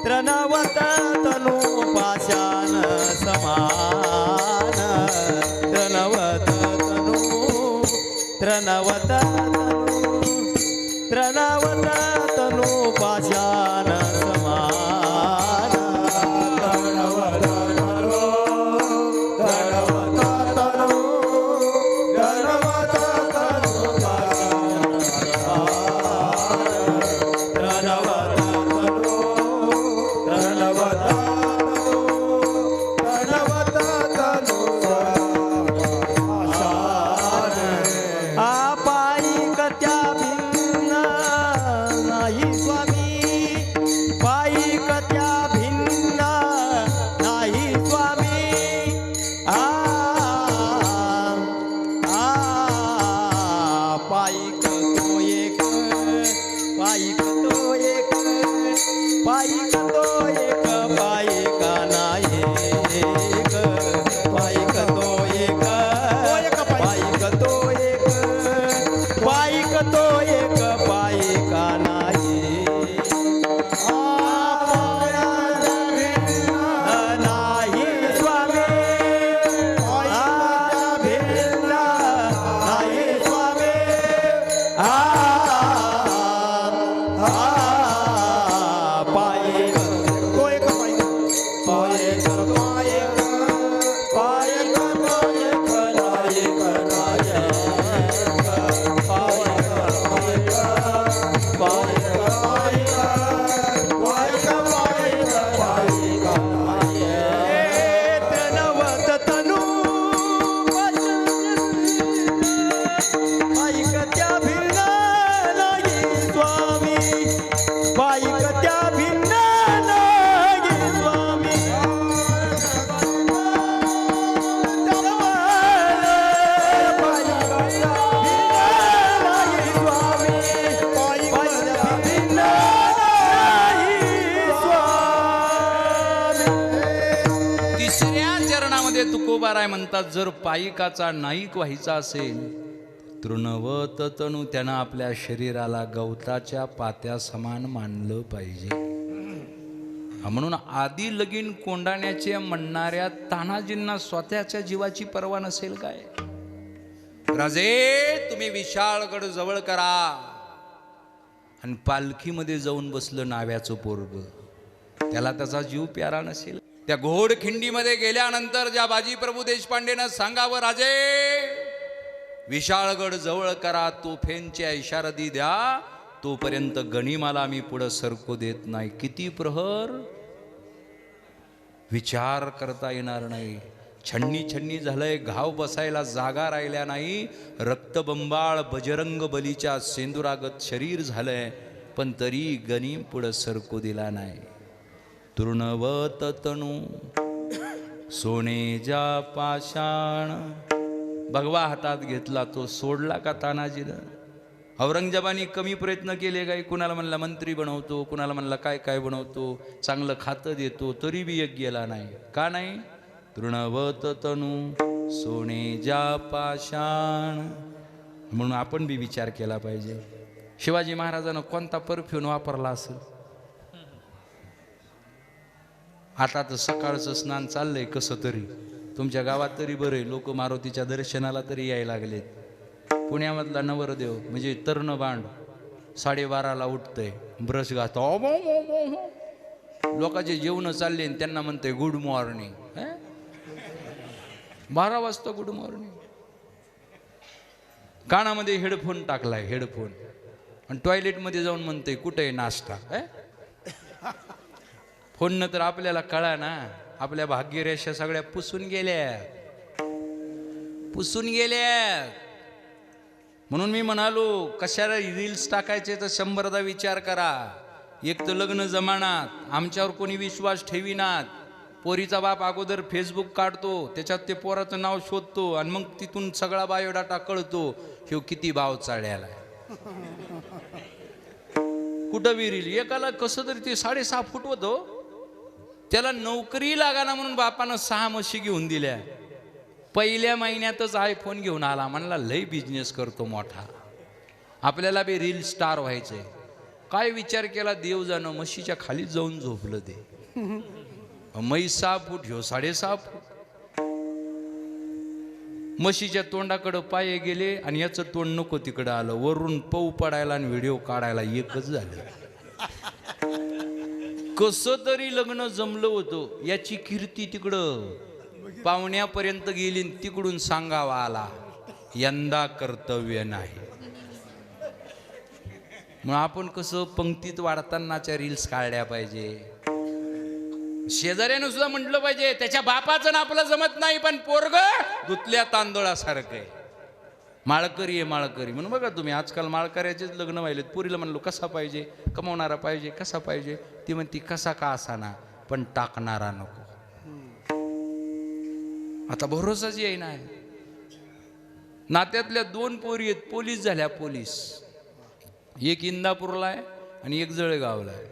तृणवत तनु पाषाण समान तृणवत तनु तृणवत तनु तृणवत तनु पाषाण समान तृणवत तनु पायिक तुकोबाराय म्हणतात, जर पायिकाचा नाईक व्हायचा असेल, तृणवत तणू, त्यानं आपल्या शरीराला गवताच्या पात्या समान मानलं पाहिजे. म्हणून आधी लगीन कोंडाण्याचे म्हणणाऱ्या तानाजींना स्वतःच्या जीवाची पर्वा नसेल काय? राजे, तुम्ही विशाळगड जवळ करा. आणि पालखीमध्ये जाऊन बसलं नाव्याचं पोरग, त्याला त्याचा जीव प्यारा नसेल. त्या घोडखिंडीमध्ये गेल्यानंतर ज्या बाजी प्रभू देशपांडेनं सांगावं, राजे विशाळगड जवळ करा, तोफेंच्या इशारती द्या, तोपर्यंत गनिमाला मी पुढं सरकू देत नाही. किती प्रहर विचार करता येणार नाही. छन्नी छन्नी झालंय, घाव बसायला जागा राहिल्या नाही, रक्तबंबाळ बजरंग बलीच्या सेंदुरागत शरीर झालंय, पण तरी गनीम पुढं सरकू दिला नाही. तृणवत तणू सोनेजा पाषाण, भगवा हातात घेतला, तो सोडला का तानाजीनं? औरंगजेबानी कमी प्रयत्न केले काय? कुणाला म्हणला मंत्री बनवतो, कुणाला म्हणला काय काय बनवतो, चांगलं खातं देतो, तरी बी एक गेला नाही. का नाही? तृणवत तणू सोनेजा पाषाण. म्हणून आपण बी विचार केला पाहिजे. शिवाजी महाराजांना कोणता परफ्यूम वापरला असेल? आता तर सकाळचं स्नान चाललंय कसं तरी, तुमच्या गावात तरी बरे, लोक मारुतीच्या दर्शनाला तरी यायला लागलेत. पुण्यामधला नवरदेव म्हणजे तर्ण बांड 12:30ला उठतंय, ब्रश घातो, लोकांचे जेवण चालले, त्यांना म्हणते गुड मॉर्निंग. 12 वाजता गुड मॉर्निंग. कानामध्ये हेडफोन टाकलाय, हेडफोन, आणि टॉयलेटमध्ये जाऊन म्हणते कुठे आहे नाश्ता. फोन तर आपल्याला कळा ना, आपल्या भाग्यरेषा सगळ्या पुसून गेल्या. म्हणून मी म्हणालो, कशाला रील्स टाकायचे तर 100दा विचार करा. एक तर लग्न जमानात आमच्यावर कोणी विश्वास ठेवीनात. पोरीचा बाप अगोदर फेसबुक काढतो, त्याच्यात ते पोराचं नाव शोधतो, आणि मग तिथून सगळा बायोडाटा कळतो. ह्यो किती भाव चाळ्याला, कुठं विरील. एकाला कसं तरी ते 6.5 फूट होतं, त्याला नोकरी लागाना म्हणून बापानं 6 म्हशी घेऊन दिल्या. पहिल्या महिन्यातच आयफोन घेऊन आला, म्हणला लय बिझनेस करतो मोठा, आपल्याला बी रील स्टार व्हायचंय. काय विचार केला देव जाणं, म्हशीच्या खाली जाऊन झोपलं ते. म्हैस 6 फूट, ह्यो 6.5 फूट. म्हशीच्या तोंडाकडं पाये गेले आणि याचं तोंड नको तिकडं आलं. वरून पौ पडायला आणि व्हिडिओ काढायला एकच झालं. कसं तरी लग्न जमलं होतं. याची कीर्ती तिकडं पाहुण्यापर्यंत गेली, तिकडून सांगावा आला यंदा कर्तव्य नाही. मग आपण कसं पंक्तीत वाढतानाच्या रील्स काढल्या पाहिजे. शेजाऱ्यानं सुद्धा म्हटलं पाहिजे त्याच्या बापाचं ना आपलं जमत नाही, पण पोरग धुतल्या तांदळासारखं आहे, माळकरी आहे माळकरी. म्हणून बघा तुम्ही, आजकाल माळकऱ्याचेच लग्न व्हायलेत. पुरीला म्हणलो कसा पाहिजे, कमवणारा पाहिजे, कसा पाहिजे, ती म्हणती कसा का असाना, पण टाकणारा नको. आता भरोसाच येईना. नात्यातल्या 2 पोरी आहेत, पोलीस झाल्या, पोलीस. एक इंदापूरला आहे आणि एक जळगावला आहे.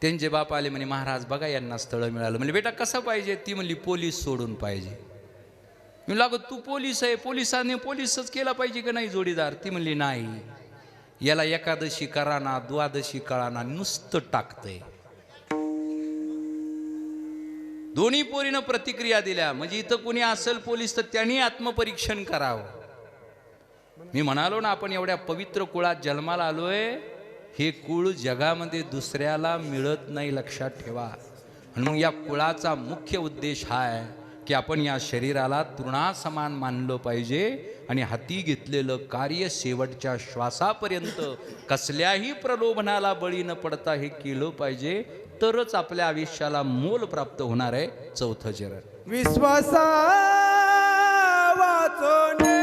त्यांचे बाप आले म्हणे, महाराज बघा यांना स्थळ मिळालं. म्हणजे बेटा कसं पाहिजे? ती म्हणली पोलीस सोडून पाहिजे. मी लागत तू पोलीस आहे, पोलिसाने पोलीसच केला पाहिजे का नाही जोडीदार? ती म्हणली नाही, याला एकादशी कराना द्वादशी कळाना, नुसतं टाकतंय. दोन्ही पोरीनं प्रतिक्रिया दिल्या. म्हणजे इथं कोणी असेल पोलीस तर त्यांनी आत्मपरीक्षण करावं. मी म्हणालो ना, आपण एवढ्या पवित्र कुळात जन्माला आलोय, हे कुळ जगामध्ये दुसऱ्याला मिळत नाही, लक्षात ठेवा. आणि मग या कुळाचा मुख्य उद्देश हा आहे की आपण या शरीराला तृणासमान मानलं पाहिजे आणि हाती घेतलेलं कार्य शेवटच्या श्वासापर्यंत कसल्याही प्रलोभनाला बळी न पडता हे केलं पाहिजे. तरच आपल्या आयुष्याला मोल प्राप्त होणार आहे. 4थं चरण. विश्वासा वाचोने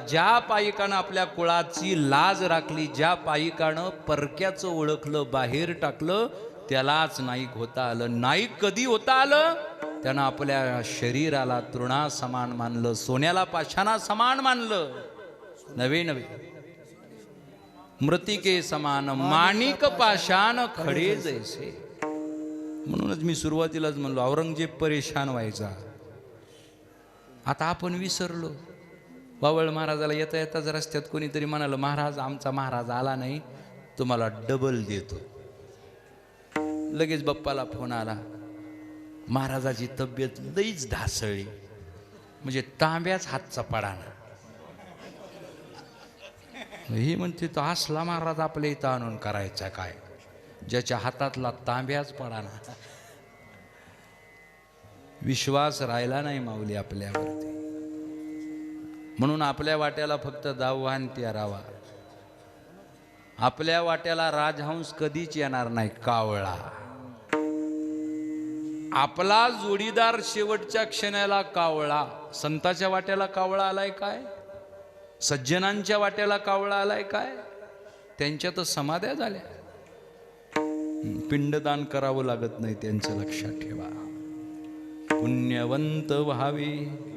ज्या पायिकानं आपल्या कुळाची लाज राखली, ज्या पायिकानं परक्याचं ओळखलं, बाहेर टाकलं, त्यालाच नाईक होता आलं. नाईक कधी होता आलं? त्यानं आपल्या शरीराला तृणा समान मानलं, सोन्याला पाषाणा समान मानलं. नवे नवे मृतिके समान माणिक पाषाण खडे जैसे. म्हणूनच मी सुरुवातीलाच म्हणलो औरंगजेब परेशान व्हायचा. आता आपण विसरलो. बावळ महाराजाला येता येताच रस्त्यात कोणीतरी म्हणालं, महाराज आमचा महाराज आला नाही, तुम्हाला डबल देतो. लगेच बाप्पाला फोन आला, महाराजाची तब्येत लईच ढासळली, म्हणजे तांब्याच हातचा पडाना. ही म्हणते तो असला महाराज आपल्या इथं आणून करायचा काय, ज्याच्या हातातला तांब्याच पडाना. विश्वास राहिला नाही माऊली आपल्यावरती. म्हणून आपल्या वाट्याला फक्त दाववान त्यारावा. आपल्या वाट्याला राजहंस कधीच येणार नाही, कावळा. आपला जोडीदार शेवटच्या क्षणाला कावळा. संताच्या वाट्याला कावळा आलाय काय? सज्जनांच्या वाट्याला कावळा आलाय काय? त्यांच्यातच समाध्या झाल्या. पिंडदान करावं लागत नाही त्यांचं, लक्षात ठेवा. पुण्यवंत व्हावे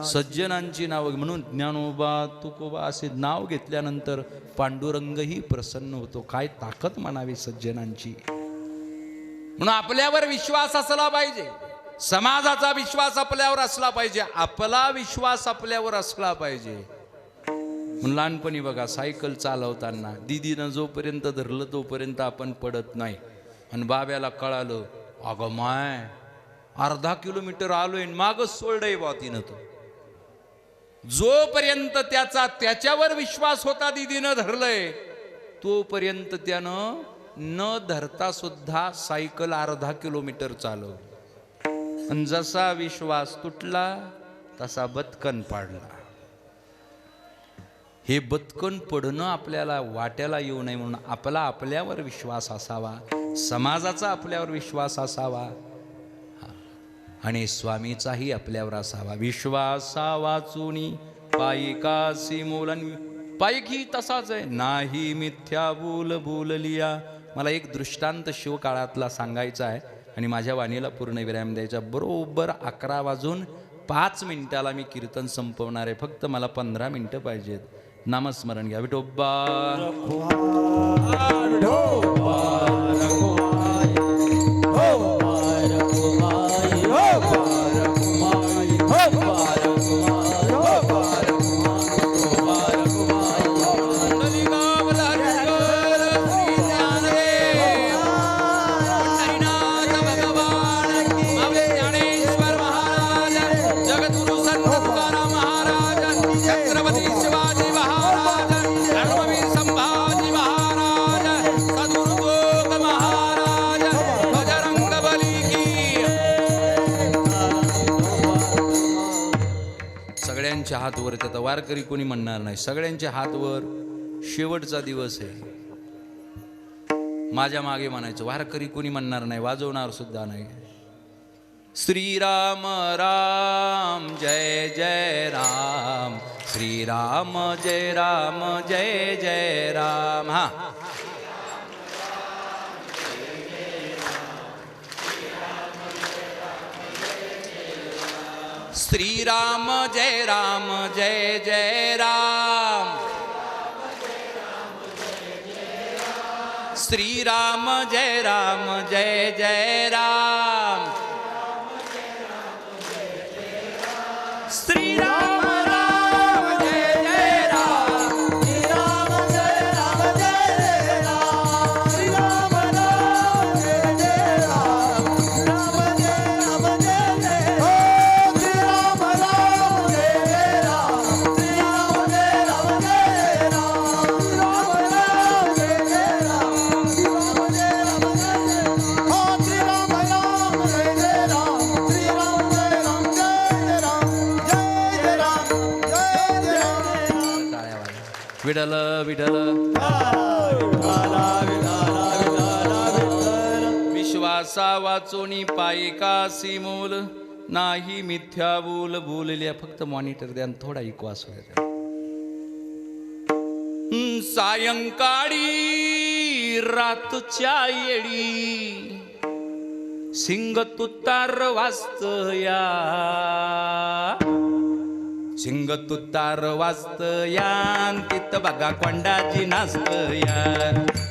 सज्जनांची नावं. म्हणून ज्ञानोबा तुकोबा असे नाव घेतल्यानंतर पांडुरंगही प्रसन्न होतो. काय ताकद म्हणावी सज्जनांची. म्हणून आपल्यावर विश्वास असला पाहिजे, समाजाचा विश्वास आपल्यावर असला पाहिजे, आपला विश्वास आपल्यावर असला पाहिजे. म्हणून लहानपणी बघा सायकल चालवताना दीदीनं जोपर्यंत धरलं तोपर्यंत आपण पडत नाही. आणि बाब्याला कळालं, अगं माय अर्धा किलोमीटर आलोय, मागच सोडलंय बा तिनं. तो जोपर्यंत त्याच्यावर विश्वास होता, दीदीनं धरलंय, तोपर्यंत त्यानं न धरता सुद्धा सायकल अर्धा किलोमीटर चालव. आणि जसा विश्वास तुटला तसा बदकन पाडला. हे बदकन पडणं आपल्याला वाट्याला येऊ नये म्हणून आपला आपल्यावर विश्वास असावा, समाजाचा आपल्यावर विश्वास असावा आणि स्वामीचाही आपल्यावर असावा. विश्वासा वाचुनी पायिकासी मोलन. पायिक ही तसाच आहे, नाही मिथ्या बोल बोललिया. मला एक दृष्टांत शिवकाळातला सांगायचा आहे आणि माझ्या वाणीला पूर्ण विराम द्यायचा. बरोबर 11:05 मी कीर्तन संपवणार आहे. फक्त मला 15 मिनिटं पाहिजेत. नामस्मरण घ्या. विठोबा हात वर. त्याचा वारकरी कोणी म्हणणार नाही. सगळ्यांच्या हात वर. शेवटचा दिवस आहे. माझ्या मागे म्हणायचं. वारकरी कोणी म्हणणार नाही, वाजवणार सुद्धा नाही. श्रीराम राम जय जय राम, श्रीराम जय राम जय जय राम. हा, श्रीराम जय राम जय जय राम, श्रीराम जय राम जय जय राम, श्रीराम राम जय जय राम, श्रीराम जय राम जय जय राम, श्रीराम राम जय जय राम, राम जय राम जय जय राम, श्रीराम राम जय जय राम, श्रीराम जय राम जय राम, श्रीराम राम जय जय राम, श्रीराम जय राम जय जय, हो श्रीराम राम जय जय राम, श्रीराम जय राम जय जय राम, विठ्ठल विठ्ठल. विश्वासा वाचोनी पायिकासी मोल, नाही मिथ्या बोल बोलल्या. फक्त मॉनिटर द्या आणि थोडा इको असू द्या. सायंकाळी रातच्या येळी सिंग तुतार वाजतया. सिंग तुतार वाजतया तित बघा कोंडाजी नाचतया.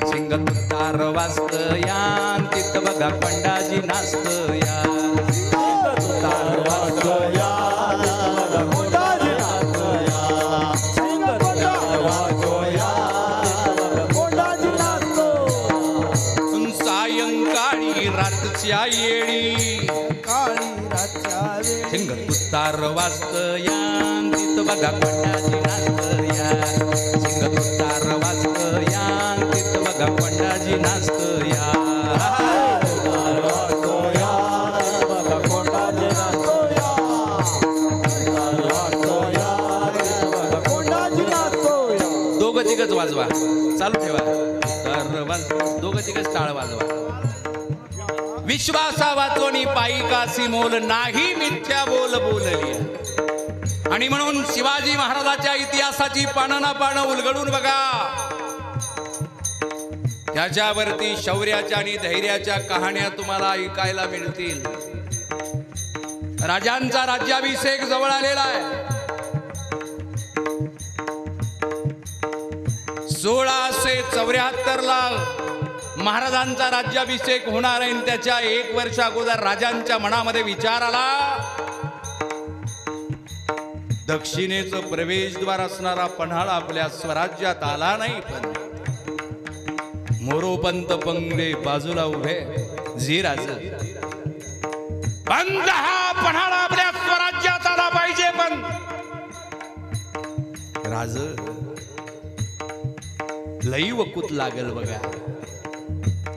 सिंग तुतार वाजतया तित बघा कोंडाजी नाचतया. सिंग तुतार वाजतया कोंडाजी नाचतया. सिंग तुतार वाजतया कोंडाजी नाचतो. सायंकाळी रातच्या येळी काळी रातच्या वेळी सिंग तुतार वाजतया तित बघा कोंडाजी नाचतया. सिंग तुतार वाजतया तित बघा कोंडाजी नाचतया. कोंडाजी नाचतोया. कोंडाजी नाचतोया. दोघं तिघच वाजवा, चालू ठेवा. तर दोघं तिघच टाळ वाजवा. विश्वासा वाचोनी पायिकासी मोल नाही मिथ्या बोल बोलली. आणि म्हणून शिवाजी महाराजाच्या इतिहासाची पानं ना पानं उलगडून बघा. त्याच्यावरती शौर्याच्या आणि धैर्याच्या कहाण्या तुम्हाला ऐकायला मिळतील. राजांचा राज्याभिषेक जवळ आलेला आहे. 1674 ला महाराजांचा राज्याभिषेक होणार आहे. त्याच्या 1 वर्ष अगोदर राजांच्या मनामध्ये विचार आला, दक्षिणेचं प्रवेशद्वार असणारा पन्हाळ आपल्या स्वराज्यात आला नाही. पण मोरोपंत पंगडे बाजूला उभे. झिराज पंत हा पन्हाळ आपल्या स्वराज्यात आला पाहिजे. पण राज लई वकूत लागल बघा.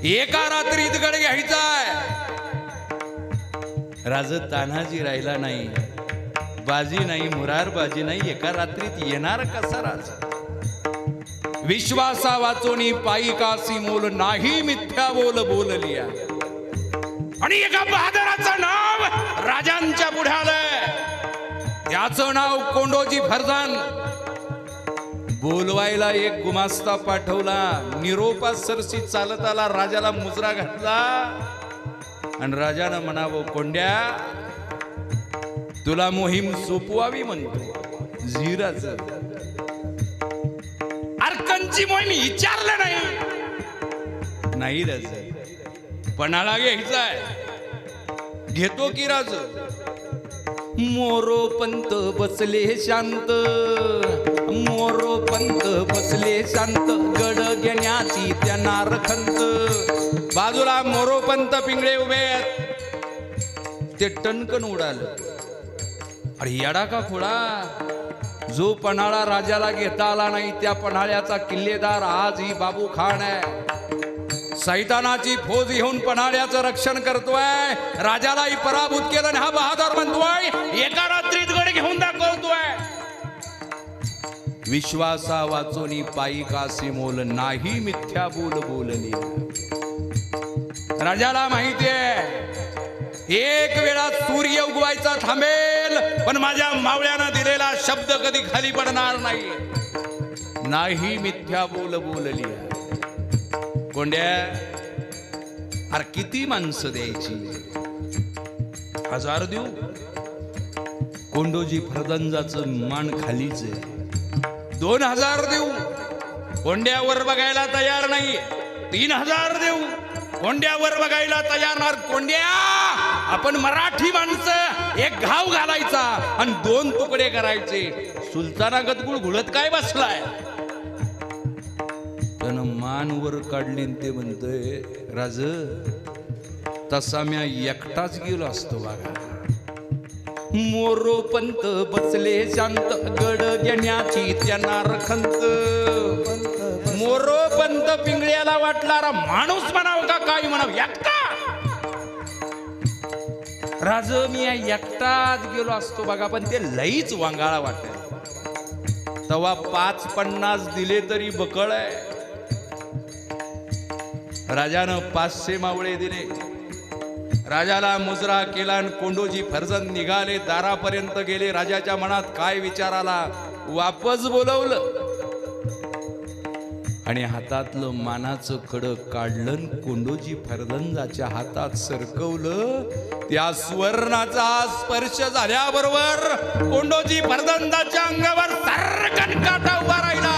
एका रात्रीत गड घ्यायचाय. राज तान्हाजी राहिला नाही, बाजी नाही, मुरार बाजी नाही. एका रात्रीत येणार कसा राज? विश्वासा वाचोनी पायिकासी मोल नाही मिथ्या बोल बोलली. आणि एका बहादराचं नाव राजांच्या पुढे आलंय. त्याचं नाव कोंडोजी फर्जन. बोलवायला एक गुमास्ता पाठवला. निरोपा सरशी चालत आला. राजाला मुजरा घातला आणि राजानं म्हणावं, कोंड्या तुला मोहीम सोपवावी म्हणतो. झिराज अर्कनची मोहीम विचारलं नाही. राज पणाला घ्यायचाय. घेतो की राज. मोरोपंत बसले शांत. मोरोपंत बसले शांत. गड घेण्याची त्यांना रखंत. बाजूला मोरोपंत पिंगळे उभे आहेत. ते टणकन उडालं. अरे येडा का खोडा, जो पन्हाळा राजाला घेता आला नाही त्या पन्हाळ्याचा किल्लेदार आज ही बाबू खान आहे. सैतानाची फौज येऊन पन्हाळ्याचं रक्षण करतोय. राजालाही पराभूत केलं आणि हा बहादर म्हणतोय एका रात्रीत गड घेऊन दाखवतोय. विश्वासा वाचोनी पायिकासी मोल नाही मिथ्या बोल बोलली. राजाला माहितीये एक वेळा सूर्य उगवायचा थांबेल, पण माझ्या मावळ्यानं दिलेला शब्द कधी खाली पडणार नाही. नाही मिथ्या बोल बोलली. कोंड्या अरे किती माणसं द्यायची? 1000 देऊ? कोंडोजी फर्जंजाचं मान खालीच आहे. 2000 देऊ? कोंड्यावर बघायला तयार नाही. 3000 देऊ? कोंड्यावर बघायला तयार नाही. कोंड्या आपण मराठी माणसं एक घाव घालायचा आणि 2 तुकडे करायचे. सुलतानागत गुळ घुळत काय बसलाय? त्यानं मान वर काढली ते म्हणतोय राज तसा म्या एकटाच गेलो असतो बघा. मोरोपंत बसले शांत. गड घेण्याची त्यांना रखंत. मोरोपंत पिंगळ्याला वाटणारा माणूस म्हणावं का काय म्हणावं? एकटा राज मी एकटाच गेलो असतो बघा. पण ते लईच वांगाळा वाटत. तवा 550 दिले तरी बकळ आहे. राजानं 500 मावळे दिले. राजाला मुजरा केला आणि कोंडोजी फर्जंद निघाले, दारापर्यंत गेले. राजाच्या मनात काय विचार आला, वापस बोलवलं आणि हातातलं मानाचं खडक काढलं आणि कोंडोजी फर्जंदाच्या हातात सरकवलं. त्या सुवर्णाचा स्पर्श झाल्याबरोबर कोंडोजी फर्जंदाच्या अंगावर सरकन काटा उभा राहिला.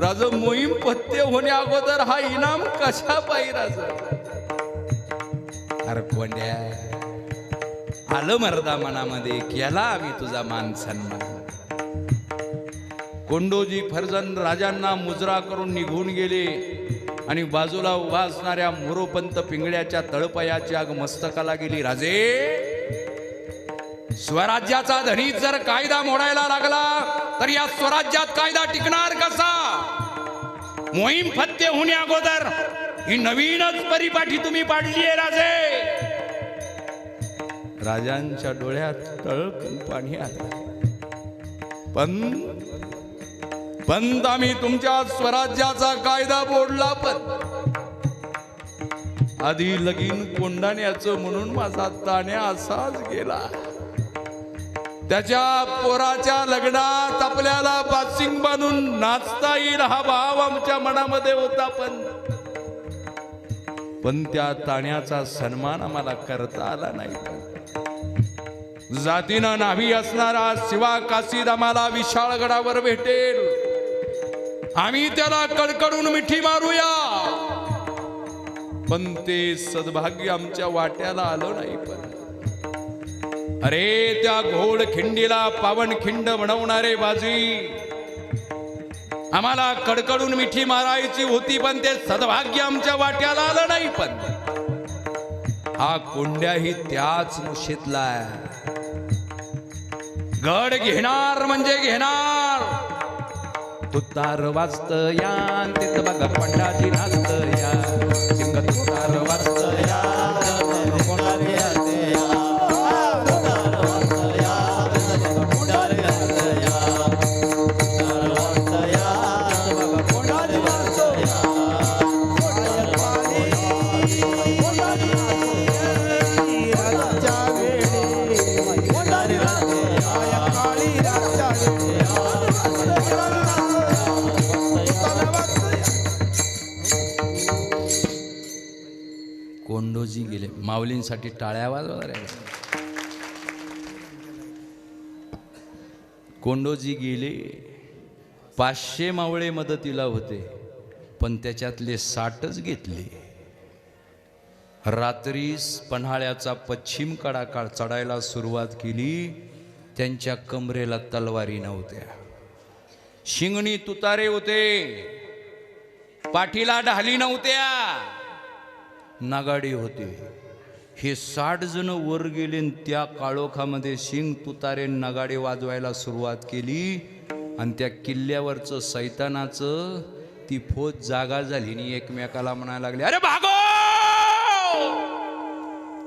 राज मोहीम पत्ते होण्या अगोदर हा इनाम कशा पाहिजे राज? अरे कोंड्या, आलं मर्दा मनामध्ये, केला आम्ही तुझा मान सन्मान. कोंडोजी फर्जंद राजांना मुजरा करून निघून गेले आणि बाजूला उभा असणाऱ्या मोरोपंत पिंगळ्याच्या तळपायाची आग मस्तकाला गेली. राजे, स्वराज्याचा धनी जर कायदा मोडायला लागला तर या स्वराज्यात कायदा टिकणार कसा? मोहीम फत्ते होण्या अगोदर ही नवीनच परिपाठी तुम्ही पाडली आहे राजे. राजांच्या डोळ्यात तळकन पाणी आलं. पण आम्ही तुमच्या स्वराज्याचा कायदा मोडला, पण आधी लगीन कोंडाण्याचं म्हणून माझा ताण्या असाच गेला. त्याच्या पोराच्या लग्नात आपल्याला बासिंग बांधून नाचता येईल हा भाव आमच्या मनामध्ये होता, पण त्या ताण्याचा सन्मान आम्हाला करता आला नाही. जातीनं नाभी असणारा शिवा काशीद आम्हाला विशाळगडावर भेटेल, आम्ही त्याला कडकडून मिठी मारूया, पण ते सद्भाग्य आमच्या वाट्याला आलं नाही. पण अरे, त्या घोड खिंडीला पावन खिंड बनवणारे बाजी, आम्हाला कडकडून मिठी मारायची होती, पण ते सद्भाग्य आमच्या वाट्याला आलं नाही. पण हा कोंड्याही त्याच मुशीतला गड घेणार म्हणजे घेणार. तुतार वाजत या तिथं बघा पंडाजी नाचत या, सिंग तुतार वाजत या कोंडोजी गेले. माऊलींसाठी टाळ्या वाजवा रे. कोंडोजी गेले. 500 मावळे मदतीला होते, पण त्याच्यातले 60च घेतले. रात्री पन्हाळ्याचा पश्चिम कडा चढायला सुरुवात केली. त्यांच्या कमरेला तलवारी नव्हत्या, शिंगणी तुतारे होते, पाठीला ढाली नव्हत्या, नागाडी होते. हे 60 जण वर गेले, त्या काळोखामध्ये शिंग तुतारे नगाडे वाजवायला सुरुवात केली. आणि त्या किल्ल्यावरचं सैतानाचं ती फौज जागा झाली आणि एकमेकाला म्हणायला लागले, अरे भागो,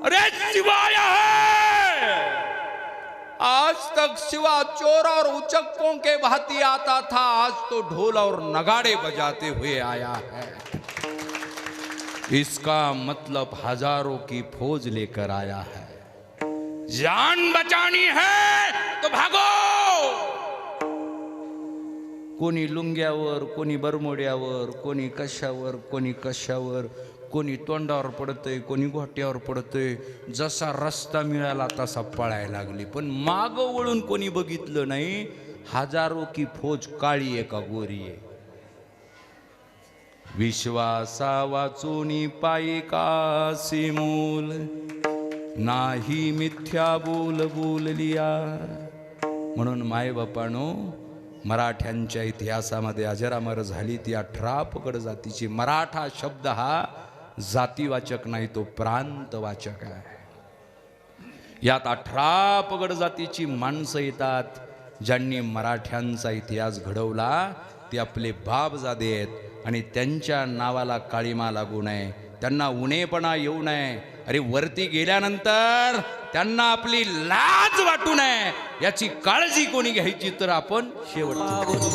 अरे शिवाय है. आज तक शिवा चोर और उचक्कों के भांति आता था, आज तो ढोल और नगाड़े बजाते हुए आया है. इसका मतलब हजारों की फौज लेकर आया है. जान बचानी है तो भागो. कोणी लुंग्यावर, कोणी बरमोड्यावर, कोणी कशावर, कोणी कशावर, कोणी तोंडावर पडतंय, कोणी घोट्यावर पडतंय. जसा रस्ता मिळाला तसा पळायला लागली, पण माग वळून कोणी बघितलं नाही. हजारो की फौज काळी आहे का गोरी आहे. विश्वासा वाचूनी पायी कासी मूल, नाही मिथ्या बोल बोललिया. म्हणून माय बापानो, मराठ्यांच्या इतिहासामध्ये अजरामर झाली ती 18 पगड जातीची. मराठा शब्द हा जातीवाचक नाही, तो प्रांतवाचक आहे. यात 18 पगड जातीची माणसं येतात, ज्यांनी मराठ्यांचा इतिहास घडवला. ते आपले बापजादे आहेत आणि त्यांच्या नावाला काळीमा लागू नये, त्यांना उणेपणा येऊ नये. अरे वरती गेल्यानंतर त्यांना आपली लाज वाटू नये याची काळजी कोणी घ्यायची तर आपण शेवटची